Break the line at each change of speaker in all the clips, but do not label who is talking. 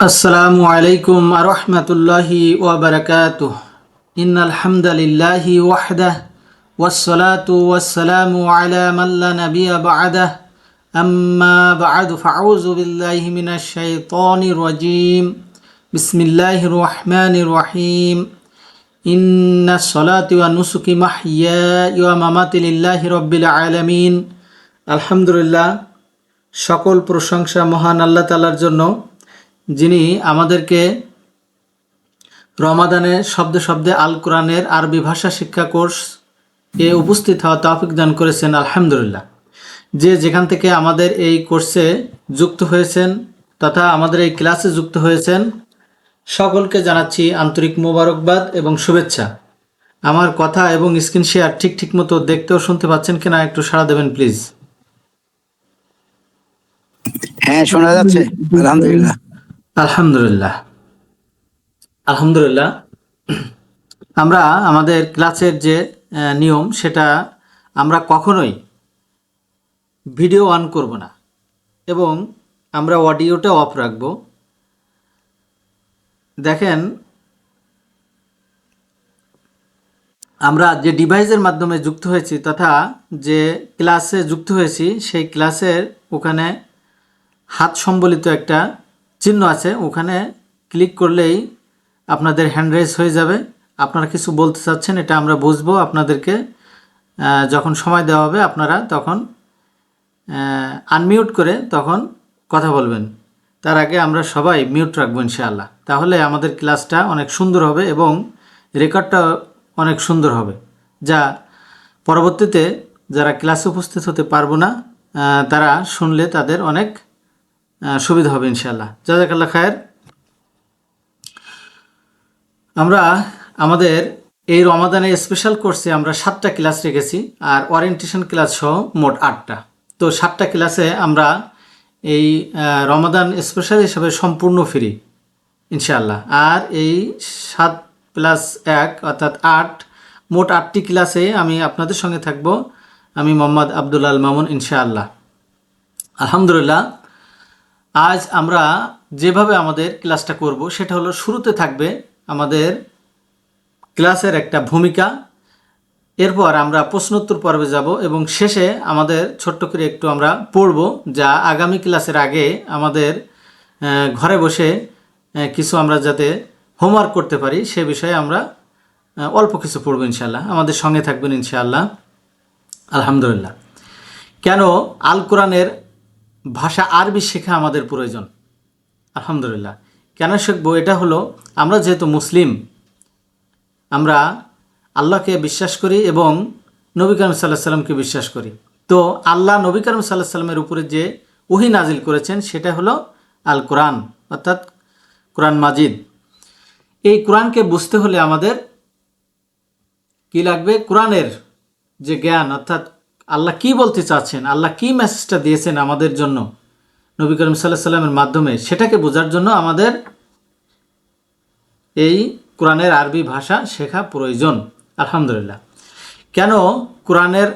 আসসালামু আলাইকুম আরহামাতুল্লাহি ওয়া বারাকাতুহু ইন্নাল হামদালিল্লাহি ওয়াহদাহ ওয়াসসালাতু ওয়াসসালামু আলা মান লা নাবিয়্যা বা'দাহ আম্মা বা'দু ফাআউযু বিল্লাহি মিনাশ শাইতানির রাজীম বিসমিল্লাহির রহমানির রহিম ইন্নাস সালাতি ওয়া নুসুকি মাহইয়ায়া ওয়া মামাতি লিল্লাহি রাব্বিল আলামিন। আলহামদুলিল্লাহ, সকল প্রশংসা মহান আল্লাহ তাআলার জন্য, যিনি আমাদেরকে রমাদানে শব্দে শব্দে আল কোরআনের আরবি ভাষা শিক্ষা কোর্স এ উপস্থিত হওয়া তৌফিক দান করেছেন। আলহামদুলিল্লাহ, যে যেখান থেকে আমাদের এই কোর্সে যুক্ত হয়েছেন তথা আমাদের এই ক্লাসে যুক্ত হয়েছেন, সকলকে জানাচ্ছি আন্তরিক মোবারকবাদ এবং শুভেচ্ছা। আমার কথা এবং স্ক্রিন শেয়ার ঠিক মতো দেখতে ও শুনতে পাচ্ছেন কিনা একটু সাড়া দেবেন প্লিজ।
হ্যাঁ, শোনা যাচ্ছে। আলহামদুলিল্লাহ
আলহামদুলিল্লাহ আলহামদুলিল্লাহ। আমরা আমাদের ক্লাসের যে নিয়ম, সেটা আমরা কখনোই ভিডিও অন করব না এবং আমরা অডিওটা অফ রাখব। দেখেন, আমরা যে ডিভাইসের মাধ্যমে যুক্ত হয়েছি তথা যে ক্লাসে যুক্ত হয়েছি, সেই ক্লাসের ওখানে হাত সম্বলিত একটা চিহ্ন আছে, ওখানে ক্লিক করলেই আপনাদের হ্যান্ড রেজ হয়ে যাবে। আপনারা কিছু বলতে চাচ্ছেন, এটা আমরা বুঝবো। আপনাদেরকে যখন সময় দেওয়া হবে আপনারা তখন আনমিউট করে তখন কথা বলবেন। তার আগে আমরা সবাই মিউট রাখবো ইনশাআল্লাহ। তাহলে আমাদের ক্লাসটা অনেক সুন্দর হবে এবং রেকর্ডটা অনেক সুন্দর হবে, যা পরবর্তীতে যারা ক্লাসে উপস্থিত হতে পারবো না তারা শুনলে তাদের অনেক সুবিধা হবে ইনশাআল্লাহ। জাযাকাল্লাহ খায়ের। আমরা আমাদের এই রমাদানে স্পেশাল কোর্সে আমরা 7টা ক্লাস রেখেছি আর ওরিয়েন্টেশন ক্লাস সহ মোট 8টা। তো 7টা ক্লাসে আমরা এই রমাদান স্পেশাল হিসাবে সম্পূর্ণ ফ্রি ইনশাআল্লাহ। আর এই 7+1 অর্থাৎ 8, মোট 8টি ক্লাসে আমি আপনাদের সঙ্গে থাকব। আমি মোহাম্মদ আব্দুল আল মামুন ইনশাআল্লাহ। আলহামদুলিল্লাহ, আজ আমরা যেভাবে আমাদের ক্লাসটা করব সেটা হলো, শুরুতে থাকবে আমাদের ক্লাসের একটা ভূমিকা, এরপর আমরা প্রশ্নোত্তর পর্বে যাব এবং শেষে আমাদের ছোট্ট করে একটু আমরা পড়ব, যা আগামী ক্লাসের আগে আমাদের ঘরে বসে কিছু আমরা যাতে হোমওয়ার্ক করতে পারি সে বিষয়ে আমরা অল্প কিছু পড়ব ইনশাআল্লাহ। আমাদের সঙ্গে থাকবেন ইনশাআল্লাহ। আলহামদুলিল্লাহ, কেন আল কোরআনের ভাষা আরবি শেখা আমাদের প্রয়োজন? আলহামদুলিল্লাহ, কেন শিখবো? এটা হলো, আমরা যেহেতু মুসলিম, আমরা আল্লাহকে বিশ্বাস করি এবং নবী করিম সাল্লাল্লাহু আলাইহি সাল্লামকে বিশ্বাস করি। তো আল্লাহ নবী করিম সাল্লাল্লাহু আলাইহি সাল্লামের উপরে যে ওহী নাজিল করেছেন সেটা হলো আল কোরআন, অর্থাৎ কোরআন মাজিদ। এই কোরআনকে বুঝতে হলে আমাদের কি লাগবে? কোরআনের যে জ্ঞান, অর্থাৎ আল্লাহ কি বলতে চাচ্ছেন, আল্লাহ কি মেসেজটা দিয়েছেন আমাদের জন্য নবী করিম সাল্লাল্লাহু আলাইহি সাল্লামের মাধ্যমে, সেটাকে বোঝার জন্য আমাদের এই কোরআনের আরবি ভাষা শেখা প্রয়োজন। আলহামদুলিল্লাহ, কেন কোরআনের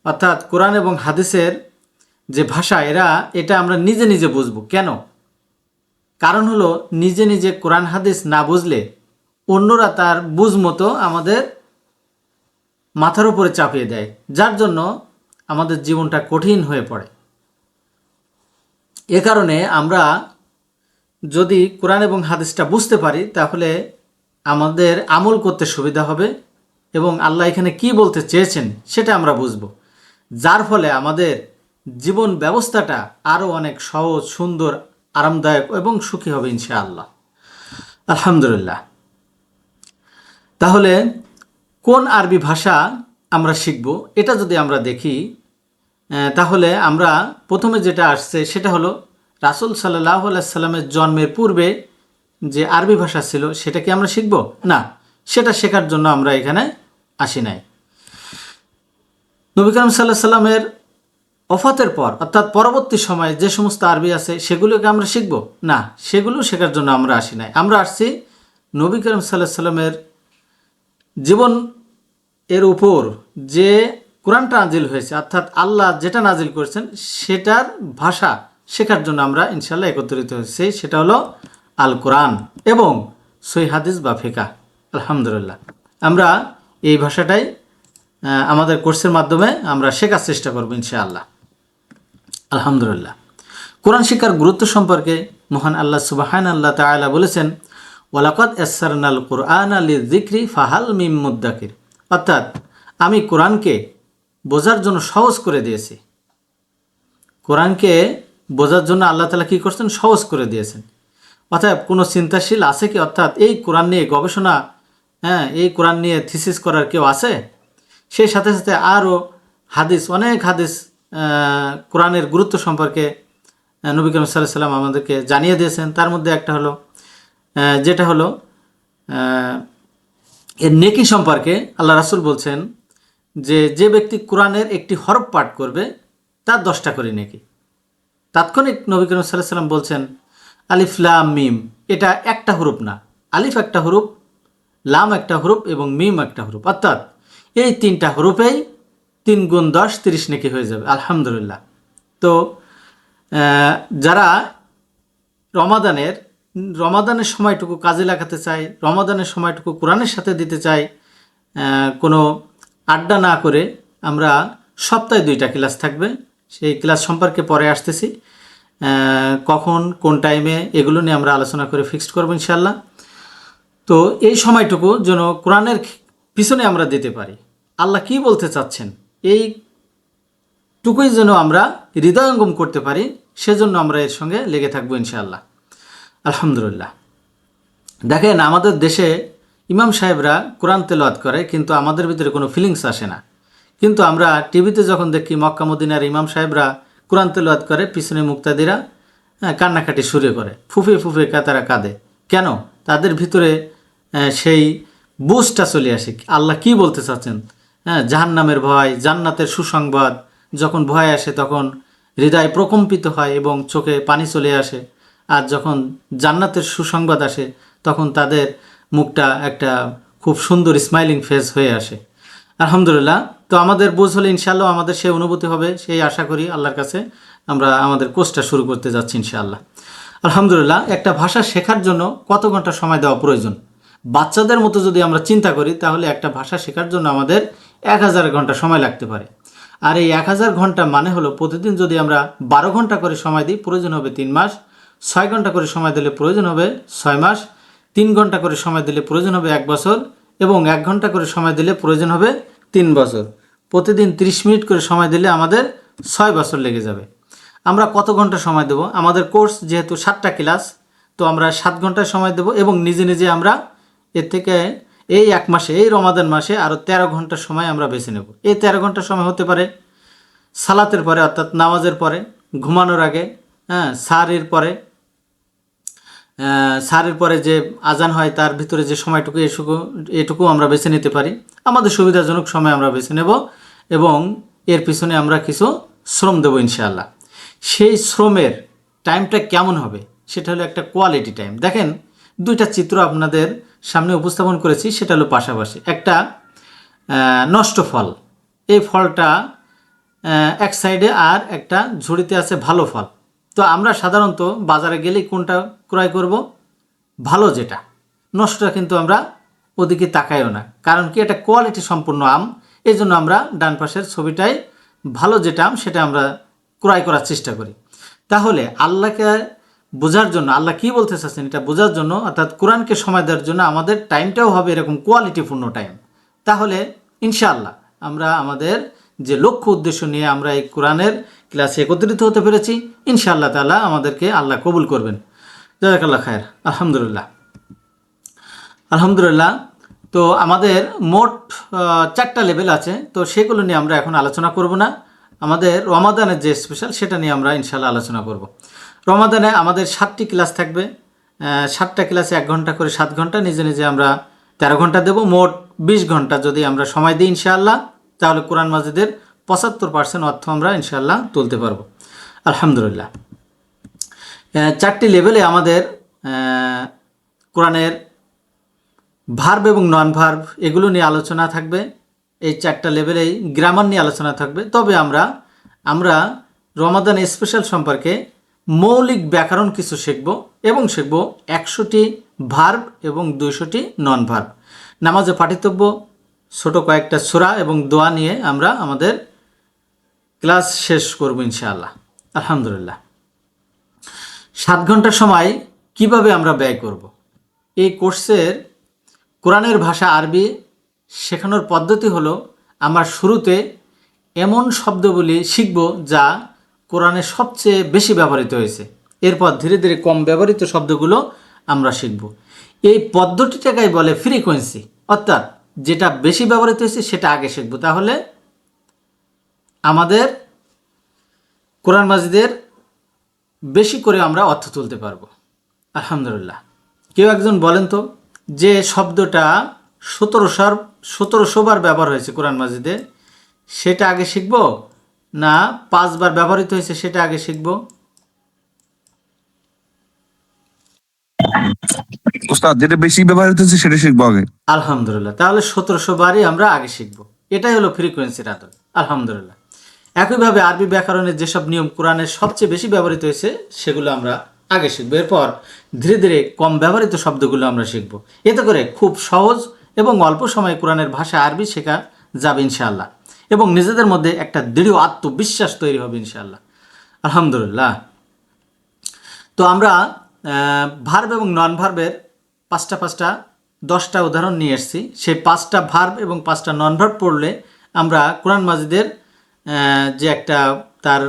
অর্থাৎ কোরআন এবং হাদিসের যে ভাষা, এটা আমরা নিজে নিজে বুঝবো। কেন? কারণ হলো, নিজে নিজে কোরআন হাদিস না বুঝলে অন্যরা তার বুঝ মতো আমাদের মাথার উপরে চাপিয়ে দেয়, যার জন্য আমাদের জীবনটা কঠিন হয়ে পড়ে। এ কারণে আমরা যদি কোরআন এবং হাদিসটা বুঝতে পারি তাহলে আমাদের আমল করতে সুবিধা হবে এবং আল্লাহ এখানে কি বলতে চেয়েছেন সেটা আমরা বুঝব, যার ফলে আমাদের জীবন ব্যবস্থাটা আরও অনেক সহজ, সুন্দর, আরামদায়ক এবং সুখী হবে ইনশাআল্লাহ। আলহামদুলিল্লাহ, তাহলে কোন আরবি ভাষা আমরা শিখব এটা যদি আমরা দেখি, তাহলে আমরা প্রথমে যেটা আসছে সেটা হলো, রাসূল সাল্লাল্লাহু আলাইহি সাল্লামের জন্মের পূর্বে যে আরবি ভাষা ছিল সেটা কি আমরা শিখব? না, সেটা শেখার জন্য আমরা এখানে আসি নাই। নবী করিম সাল্লাল্লাহু আলাইহি সাল্লামের ওফাতের পর অর্থাৎ পরবর্তী সময়ে যে সমস্ত আরবি আছে সেগুলোকে আমরা শিখব? না, সেগুলো শেখার জন্য আমরা আসি নাই। আমরা আসছি নবী করিম সাল্লাল্লাহু আলাইহি সাল্লামের জীবন এর উপর যে কোরআনটা নাজিল হয়েছে, অর্থাৎ আল্লাহ যেটা নাজিল করেছেন সেটার ভাষা শেখার জন্য আমরা ইনশাল্লাহ একত্রিত হয়েছি, সেটা হলো আল কোরআন এবং সহিহ হাদিস বা ফিকাহ। আলহামদুলিল্লাহ, আমরা এই ভাষাটাই আমাদের কোর্সের মাধ্যমে আমরা শেখার চেষ্টা করব ইনশাআল্লাহ। আলহামদুলিল্লাহ, কোরআন শিক্ষার গুরুত্ব সম্পর্কে মহান আল্লাহ সুবহানাল্লাহ তাআলা বলেছেন, ওয়ালাকাদ ইয়াসসারনাল কুরআনা লিযিকরি ফাহাল মিম মুদ্দাকির, অর্থাৎ আমি কোরআনকে বোঝার জন্য সহজ করে দিয়েছি। কোরআনকে বোঝার জন্য আল্লাহ তাআলা কী করছেন? সহজ করে দিয়েছেন। অর্থাৎ কোনো চিন্তাশীল আছে কি? অর্থাৎ এই কোরআন নিয়ে গবেষণা, এই কোরআন নিয়ে থিসিস করার কেউ আছে? সেই সাথে সাথে আরও হাদিস, অনেক হাদিস কোরআনের গুরুত্ব সম্পর্কে নবী করিম সাল্লাল্লাহু আলাইহি ওয়াসাল্লাম আমাদেরকে জানিয়ে দিয়েছেন। তার মধ্যে একটা হলো যেটা হলো এর নেকি সম্পর্কে আল্লাহ রাসূল বলছেন যে যে ব্যক্তি কোরআনের একটি হরফ পাঠ করবে তার 10টা করে নেকি। তাৎক্ষণিক নবী করিম সাল্লাল্লাহু আলাইহি ওয়াসাল্লাম বলছেন আলিফ লাম মিম, এটা একটা হরফ না, আলিফ একটা হরফ, লাম একটা হরফ এবং মিম একটা হরফ, অর্থাৎ এই 3টা হরফেই 3 গুণ 10 30 নেকি হয়ে যাবে। আলহামদুলিল্লাহ। তো যারা রমাদানের সময়টুকু কাজে লাগাতে চায়, রমাদানের সময়টুকু কোরআনের সাথে দিতে চায়, কোনো আড্ডা না করে, আমরা সপ্তাহে 2টা ক্লাস থাকবে। সেই ক্লাস সম্পর্কে পরে আসতেছি, কখন কোন টাইমে এগুলো নিয়ে আমরা আলোচনা করে ফিক্সড করবো ইনশাল্লাহ। তো এই সময়টুকু যেন কোরআনের পিছনে আমরা দিতে পারি, আল্লাহ কি বলতে চাচ্ছেন এইটুকুই যেন আমরা হৃদয়ঙ্গম করতে পারি, সেজন্য আমরা এর সঙ্গে লেগে থাকবো ইনশাআল্লাহ। আলহামদুলিল্লাহ, দেখেন আমাদের দেশে ইমাম সাহেবরা কোরআন তেলাওয়াত করে, কিন্তু আমাদের ভিতরে কোনো ফিলিংস আসে না। কিন্তু আমরা টিভিতে যখন দেখি মক্কা মদিনার ইমাম সাহেবরা কোরআন তেলাওয়াত করে, পিছনে মুক্তাদিরা কান্নাকাটি শুরু করে, ফুফে ফুফে তারা কাঁদে। কেন? তাদের ভিতরে সেই বুঝটা চলে আসে, আল্লাহ কি বলতে চাচ্ছেন। জাহান্নামের ভয়, জান্নাতের সুসংবাদ যখন ভয় আসে তখন হৃদয় প্রকম্পিত হয় এবং চোখে পানি চলে আসে, আর যখন জান্নাতের সুসংবাদ আসে তখন তাদের মুখটা একটা খুব সুন্দর স্মাইলিং ফেস হয়ে আসে। আলহামদুলিল্লাহ। তো আমাদের বুঝ হলে ইনশাআল্লাহ আমাদের সেই অনুভূতি হবে, সেই আশা করি আল্লাহর কাছে আমরা আমাদের কোর্সটা শুরু করতে যাচ্ছি ইনশাআল্লাহ। আলহামদুলিল্লাহ, একটা ভাষা শেখার জন্য কত ঘন্টা সময় দেওয়া প্রয়োজন? বাচ্চাদের মতো যদি আমরা চিন্তা করি তাহলে একটা ভাষা শেখার জন্য আমাদের 1000 ঘন্টা সময় লাগতে পারে। আর এই 1000 ঘন্টা মানে হলো প্রতিদিন যদি আমরা 12 ঘন্টা করে সময় দিই প্রয়োজন হবে 3 মাস, 6 ঘন্টা করে সময় দিলে প্রয়োজন হবে 6 মাস, 3 ঘন্টা করে সময় দিলে প্রয়োজন হবে 1 বছর এবং 1 ঘন্টা করে সময় দিলে প্রয়োজন হবে 3 বছর। প্রতিদিন 30 মিনিট করে সময় দিলে আমাদের 6 বছর লেগে যাবে। আমরা কত ঘন্টা সময় দেব? আমাদের কোর্স যেহেতু 7টা ক্লাস, তো আমরা 7 ঘন্টা সময় দেব এবং নিজে নিজে আমরা এর থেকে এই 1 মাসে, এই রমাদান মাসে আরও 13 ঘন্টা সময় আমরা বেছে নেব। এই 13 ঘন্টা সময় হতে পারে সালাতের পরে, অর্থাৎ নামাজের পরে, ঘুমানোর আগে, সারের পরে যে আজান হয় তার ভিতরে যে সময়টুকু, এটুকু আমরা বেছে নিতে পারি। আমাদের সুবিধাজনক সময় আমরা বেছে নেব এবং এর পিছনে আমরা কিছু শ্রম দেব ইনশাআল্লাহ। সেই শ্রমের টাইমটা কেমন হবে? সেটা হলো একটা কোয়ালিটি টাইম। দেখেন 2টা চিত্র আপনাদের সামনে উপস্থাপন করেছি, সেটা হলো পাশাপাশি। একটা নষ্ট ফল, এই ফলটা এক সাইডে, আর একটা ঝুড়িতে আছে ভালো ফল। তো আমরা সাধারণত বাজারে গেলেই কোনটা ক্রয় করব? ভালো যেটা। নষ্টটা কিন্তু আমরা ওদিকে তাকাইও না, কারণ কি এটা কোয়ালিটি সম্পূর্ণ আম, এই জন্য আমরা ডান পাশের ছবিটাই ভালো যেটা আম সেটা আমরা ক্রয় করার চেষ্টা করি। তাহলে আল্লাহকে বোঝার জন্য, আল্লাহ কি বলতে চাচ্ছেন এটা বোঝার জন্য, অর্থাৎ কোরআনকে সময় দেওয়ার জন্য আমাদের টাইমটাও হবে এরকম কোয়ালিটিপূর্ণ টাইম। তাহলে ইনশাআল্লাহ আমরা আমাদের যে লক্ষ্য উদ্দেশ্য নিয়ে আমরা এই কোরআনের ক্লাসে একত্রিত হতে পেরেছি, ইনশাআল্লাহ তাআলা আমাদেরকে আল্লাহ কবুল করবেন। জাযাকাল্লাহ খায়ের। আলহামদুলিল্লাহ। আলহামদুলিল্লাহ। তো আমাদের মোট 4টা লেভেল আছে, তো সেগুলো নিয়ে আমরা এখন আলোচনা করব না। আমাদের রমাদানের যে স্পেশাল সেটা নিয়ে আমরা ইনশাআল্লাহ আলোচনা করব। রমাদানে আমাদের 7টি ক্লাস থাকবে, 7টা ক্লাসে 1 ঘন্টা করে 7 ঘন্টা, নিজে নিজে আমরা 13 ঘন্টা দেব। মোট 20 ঘন্টা যদি আমরা সময় দিই ইনশাআল্লাহ, তাহলে কোরআন মাজিদের 75% অর্থ আমরা ইনশাআল্লাহ তুলতে পারবো। আলহামদুলিল্লাহ। 4টি লেভেলে আমাদের কোরআনের ভার্ব এবং নন ভার্ব এগুলো নিয়ে আলোচনা থাকবে। এই 4টা লেভেলেই গ্রামার নিয়ে আলোচনা থাকবে। তবে আমরা রমাদান স্পেশাল সম্পর্কে মৌলিক ব্যাকরণ কিছু শিখব এবং শিখব 100টি ভার্ব এবং 200টি নন ভার্ব। নামাজে পাঠিতব্য, ছোট কয়েকটা সূরা এবং দোয়া নিয়ে আমরা আমাদের ক্লাস শেষ করব ইনশাআল্লাহ। আলহামদুলিল্লাহ। 7 ঘন্টা সময় কিভাবে আমরা ব্যয় করব? এই কোর্সের কোরআনের ভাষা আরবি শেখানোর পদ্ধতি হলো আমরা শুরুতে এমন শব্দগুলি শিখব যা কোরআনে সবচেয়ে বেশি ব্যবহৃত হয়েছে। এরপর ধীরে ধীরে কম ব্যবহৃত শব্দগুলো আমরা শিখব। এই পদ্ধতিটাকেই বলে ফ্রিকোয়েন্সি, অর্থাৎ যেটা বেশি ব্যবহৃত হয়েছে সেটা আগে শিখব, তাহলে আমাদের কোরআন মাজিদের বেশি করে আমরা অর্থ তুলতে পারবো। আলহামদুলিল্লাহ। কেউ একজন বলেন তো, যে শব্দটা 1700 বার ব্যবহার হয়েছে কোরআন মাজিদে, সেটা আগে শিখব না 5 বার ব্যবহৃত হয়েছে সেটা আগে শিখব?
ওস্তাদ, যেটা বেশি ব্যবহৃত হচ্ছে সেটা শিখবো আগে।
আলহামদুলিল্লাহ। তাহলে 1700 বারই আমরা আগে শিখব। এটাই হলো ফ্রিকোয়েন্সির আদর। আলহামদুলিল্লাহ। একইভাবে আরবি ব্যাকরণের যেসব নিয়ম কোরআনের সবচেয়ে বেশি ব্যবহৃত হয়েছে সেগুলো আমরা আগে শিখব। এরপর ধীরে ধীরে কম ব্যবহৃত শব্দগুলো আমরা শিখব। এতে করে খুব সহজ এবং অল্প সময়ে কোরআনের ভাষা আরবি শেখা যাবে ইনশাআল্লাহ, এবং নিজেদের মধ্যে একটা দৃঢ় আত্মবিশ্বাস তৈরি হবে ইনশাআল্লাহ। আলহামদুলিল্লাহ। তো আমরা ভার্ব এবং নন ভার্বের 10টা উদাহরণ নিয়ে এসেছি। সেই 5টা ভার্ব এবং 5টা নন ভার্ব পড়লে আমরা কোরআন মাজিদের যে একটা তার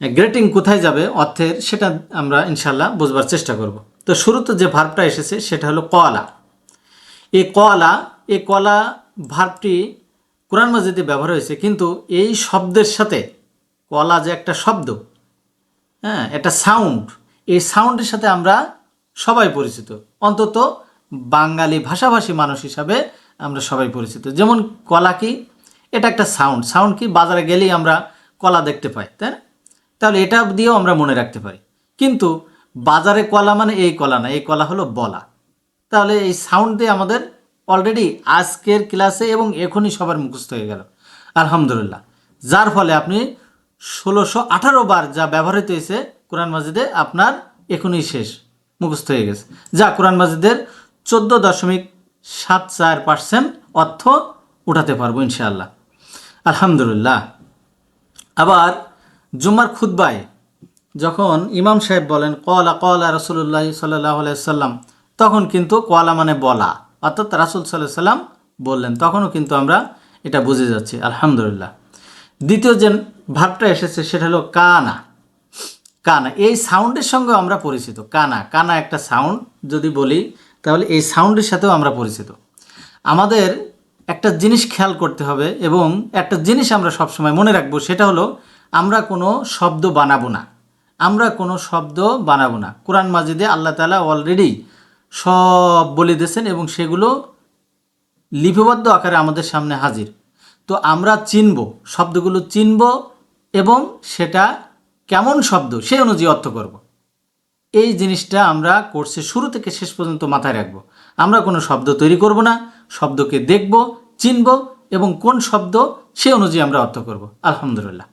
গ্রেটিং কোথায় যাবে অর্থের, সেটা আমরা ইনশাল্লাহ বুঝবার চেষ্টা করব। তো শুরুতে যে ভার্বটা এসেছে সেটা হলো কলা। এই কলা ভার্বটি কোরআন মাজিদে ব্যবহার হয়েছে, কিন্তু এই শব্দের সাথে, কলা যে একটা শব্দ, হ্যাঁ, একটা সাউন্ড, এই সাউন্ডের সাথে আমরা সবাই পরিচিত, অন্তত বাঙালি ভাষাভাষী মানুষ হিসাবে আমরা সবাই পরিচিত। যেমন কলা কি, এটা একটা সাউন্ড কি, বাজারে গেলেই আমরা কলা দেখতে পাই, তাই না? তাহলে এটা দিয়েও আমরা মনে রাখতে পারি। কিন্তু বাজারে কলা মানে এই কলা না, এই কলা হলো বলা। তাহলে এই সাউন্ড দিয়ে আমাদের অলরেডি আজকের ক্লাসে এবং এখনই সবার মুখস্থ হয়ে গেল আলহামদুলিল্লাহ। যার ফলে আপনি 1618 বার যা ব্যবহৃত হয়েছে কোরআন মাজিদে আপনার এখনই শেষ, মুখস্থ হয়ে গেছে, যা কোরআন মাজিদের 14.74% অর্থ উঠাতে পারবো ইনশাআল্লাহ। আলহামদুলিল্লাহ। আবার জুম্মার খুতবায় যখন ইমাম সাহেব বলেন কলা রাসূলুল্লাহ সাল্লাল্লাহু আলাইহি সাল্লাম, তখন কিন্তু কলা মানে বলা, অর্থাৎ রাসূল সাল্লাল্লাহু আলাইহি সাল্লাম বললেন, তখনও কিন্তু আমরা এটা বুঝে যাচ্ছি আলহামদুলিল্লাহ। দ্বিতীয় যে ভাবটা এসেছে সেটা হলো কানা। এই সাউন্ডের সঙ্গে আমরা পরিচিত। কানা একটা সাউন্ড যদি বলি, তাহলে এই সাউন্ডের সাথেও আমরা পরিচিত। আমাদের একটা জিনিস খেয়াল করতে হবে এবং একটা জিনিস আমরা সবসময় মনে রাখবো, সেটা হলো আমরা কোনো শব্দ বানাবো না। কোরআন মাজিদে আল্লাহ তাআলা অলরেডি সব বলে দিয়েছেন এবং সেগুলো লিপিবদ্ধ আকারে আমাদের সামনে হাজির। তো আমরা শব্দগুলো চিনব এবং সেটা কেমন শব্দ সেই অনুযায়ী অর্থ করব। এই জিনিসটা আমরা কোর্সের শুরু থেকে শেষ পর্যন্ত মাথায় রাখবো। আমরা কোনো শব্দ তৈরি করব না, শব্দকে দেখব, চিনব এবং কোন শব্দ সে অনুযায়ী আমরা অর্থ করব আলহামদুলিল্লাহ।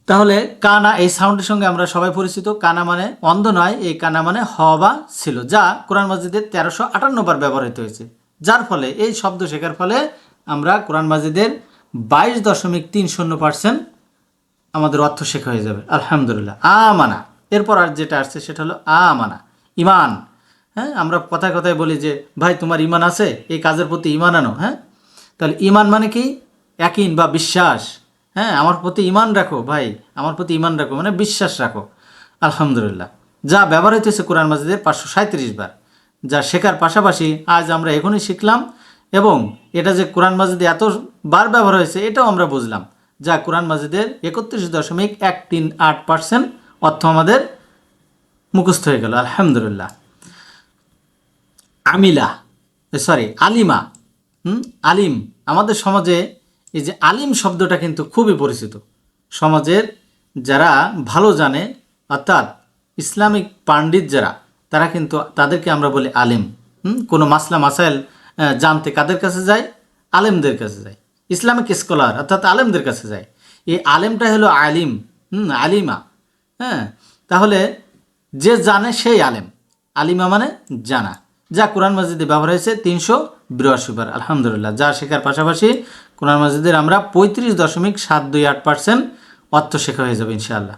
তাহলে কানা, এই সাউন্ডের সঙ্গে আমরা সবাই পরিচিত। কানা মানে অন্ধ নয়, এই কানা মানে হওয়া ছিল, যা কোরআন মাজিদের 1358 বার ব্যবহৃত হয়েছে। যার ফলে এই শব্দ শেখার ফলে আমরা কোরআন মাজিদের 22.30% আমাদের অর্থ শেখা হয়ে যাবে আলহামদুলিল্লাহ। আমানা, এরপর আর যেটা আসছে সেটা হলো আমানা, ইমান। হ্যাঁ, আমরা কথায় কথায় বলি যে ভাই তোমার ইমান আছে, এই কাজের প্রতি ইমান আনো। হ্যাঁ, তাহলে ইমান মানে কি? ইয়াকিন বা বিশ্বাস। হ্যাঁ, আমার প্রতি ইমান রাখো ভাই, আমার প্রতি ইমান রাখো মানে বিশ্বাস রাখো আলহামদুলিল্লাহ। যা ব্যবহৃত হয়েছে কোরআন মাজিদে 537 বার, যা শেখার পাশাপাশি আজ আমরা এখনই শিখলাম, এবং এটা যে কোরআন মাজিদে এত বার ব্যবহার হয়েছে এটাও আমরা বুঝলাম, যা কোরআন মাজিদের 31.138% অর্থ আমাদের মুখস্থ হয়ে গেল আলহামদুলিল্লাহ। আলিমা, আলিম। আমাদের সমাজে এই যে আলিম শব্দটা কিন্তু খুবই পরিচিত। সমাজের যারা ভালো জানে, অর্থাৎ ইসলামিক পাণ্ডিত যারা, তারা কিন্তু তাদেরকে আমরা বলি আলিম। কোনো মাসলা মাসাইল জানতে কাদের কাছে যায়? আলেমদের কাছে যায়। ইসলামিক স্কলার অর্থাৎ আলেমদের কাছে যায়। এই আলেমটা হলো আলিম, আলিমা। হ্যাঁ, তাহলে যে জানে সেই আলেম, আলিমা মানে জানা, যা কোরআন মাজিদে ব্যবহার হয়েছে 382 বার আলহামদুলিল্লাহ। যা শেখার পাশাপাশি কোরআন মাজিদের আমরা 35.728% অর্থ শেখা হয়ে যাবে ইনশাআল্লাহ।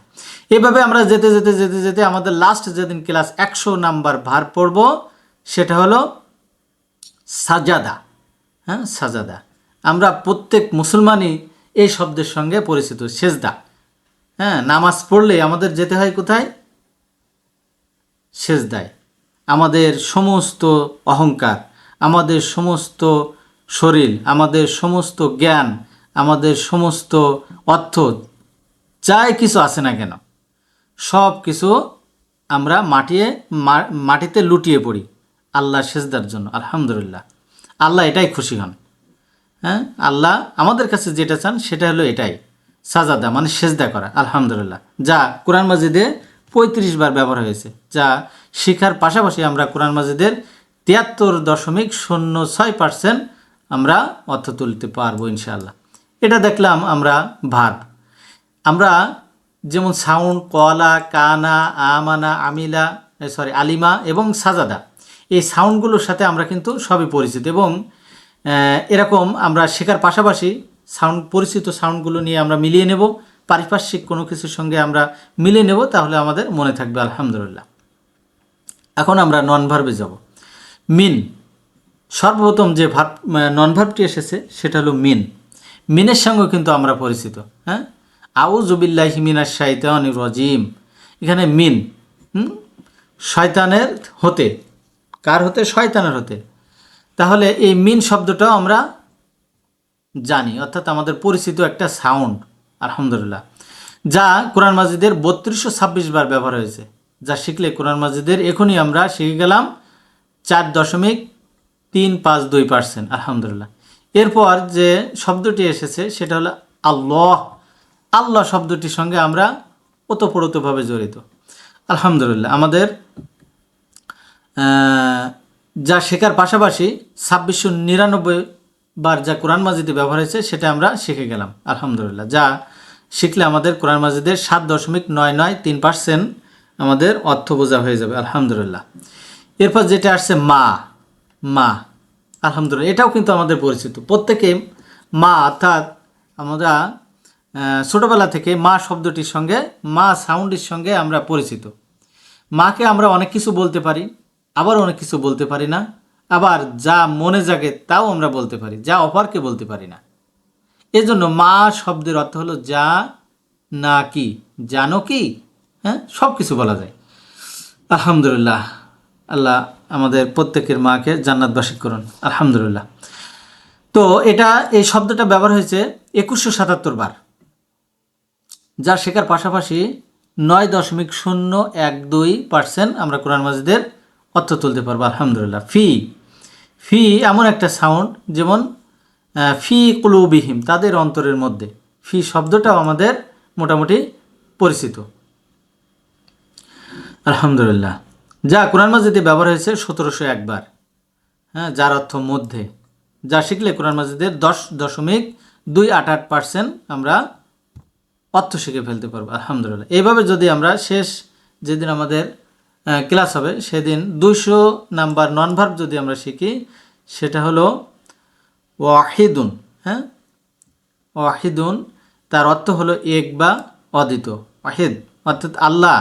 এইভাবে আমরা যেতে যেতে যেতে যেতে আমাদের লাস্ট যেদিন ক্লাস 100 নাম্বার ভার পড়ব সেটা হলো সাজাদা। হ্যাঁ, সাজাদা। আমরা প্রত্যেক মুসলমানই এই শব্দের সঙ্গে পরিচিত, সেজদা। হ্যাঁ, নামাজ পড়লে আমাদের যেতে হয় কোথায়? সেজদায়। আমাদের সমস্ত অহংকার, আমাদের সমস্ত শরীর, আমাদের সমস্ত জ্ঞান, আমাদের সমস্ত অর্থ, যাই কিছু আছে না কেন, সব কিছু আমরা মাটিতে লুটিয়ে পড়ি আল্লাহ সেজদার জন্য। আলহামদুলিল্লাহ, আল্লাহ এটাই খুশি হন। হ্যাঁ, আল্লাহ আমাদের কাছে যেটা চান সেটা হলো এটাই, সাজাদা মানে সেজদা করা। আলহামদুলিল্লাহ, যা কোরআন মাজিদে 35 বার ব্যবহার হয়েছে, যা শিখার পাশাপাশি আমরা কোরআন মাজিদের 73.06% আমরা অর্থ তুলতে পারবো ইনশাআল্লাহ। এটা দেখলাম আমরা ভার্ব। আমরা যেমন সাউন্ড, কলা, কানা, আমানা, আলিমা এবং সাজাদা, এই সাউন্ডগুলোর সাথে আমরা কিন্তু সবই পরিচিত, এবং এরকম আমরা শেখার পাশাপাশি পরিচিত সাউন্ডগুলো নিয়ে আমরা মিলিয়ে নেব, পারিপার্শ্বিক কোনো কিছুর সঙ্গে আমরা মিলিয়ে নেব, তাহলে আমাদের মনে থাকবে আলহামদুলিল্লাহ। এখন আমরা নন ভার্বে যাব। মিন, সর্বপ্রথম যে নন ভার্বটি এসেছে সেটা হলো মিন। মিনের সঙ্গে কিন্তু আমরা পরিচিত। হ্যাঁ, আউযু বিল্লাহি মিনাশ শাইতানির রাজিম। এখানে মিন, শয়তানের হতে। কার হতে? শয়তানের হতে। তাহলে এই মিন শব্দটাও আমরা জানি, অর্থাৎ আমাদের পরিচিত একটা সাউন্ড আলহামদুলিল্লাহ, যা কোরআন মাজিদের 3226 বার ব্যবহার হয়েছে। যা শিখলে কোরআন মাজিদের এখনই আমরা শিখে গেলাম 4.352% আলহামদুলিল্লাহ। এরপর যে শব্দটি এসেছে সেটা হলো আল্লাহ। আল্লাহ শব্দটির সঙ্গে আমরা ওতপ্রোতভাবে জড়িত আলহামদুলিল্লাহ। আমাদের যা শেখার পাশাপাশি 2699 বার যা কোরআন মাজিদে ব্যবহার হয়েছে সেটা আমরা শিখে গেলাম আলহামদুলিল্লাহ। যা শিখলে আমাদের কোরআন মাজিদের 7.993% আমাদের অর্থ বোঝা হয়ে যাবে আলহামদুলিল্লাহ। এরপর যেটা আসছে মা। মা আলহামদুলিল্লাহ, এটাও কিন্তু আমাদের পরিচিত প্রত্যেকে। মা অর্থাৎ আমরা ছোটোবেলা থেকে মা শব্দটির সঙ্গে, মা সাউন্ডের সঙ্গে আমরা পরিচিত। মাকে আমরা অনেক কিছু বলতে পারি, আবার অনেক কিছু বলতে পারি না, আবার যা মনে জাগে তাও আমরা বলতে পারি, যা অপরকে বলতে পারি না। এজন্য মা শব্দের অর্থ হলো যা না কি, জানো কি। হ্যাঁ, সব কিছু বলা যায় আলহামদুলিল্লাহ। আল্লাহ আমাদের প্রত্যেকের মাকে জান্নাতবাসী করুন আলহামদুলিল্লাহ। তো এই শব্দটা ব্যবহার হয়েছে 2177 বার, যা শেখার পাশাপাশি 9.012% আমরা কোরআন মাজিদের অর্থ তুলতে পারবো আলহামদুলিল্লাহ। ফি এমন একটা সাউন্ড, যেমন ফি কুলুবিহিম, তাদের অন্তরের মধ্যে। ফি শব্দটাও আমাদের মোটামুটি পরিচিত আলহামদুলিল্লাহ, যা কোরআন মাজিদে ব্যবহার হয়েছে 1701 বার। হ্যাঁ, যার অর্থ মধ্যে। যা শিখলে কোরআন মাজিদের 10.288% আমরা অর্থ শিখে ফেলতে পারবো আলহামদুলিল্লাহ। এইভাবে যদি আমরা শেষ যেদিন আমাদের ক্লাস হবে সেদিন 200 নাম্বার নন ভার্ব যদি আমরা শিখি, সেটা হলো ওয়াহিদুন। হ্যাঁ, ওয়াহিদুন, তার অর্থ হলো এক বা অদ্বিতীয়। ওয়াহিদ অর্থাৎ আল্লাহ।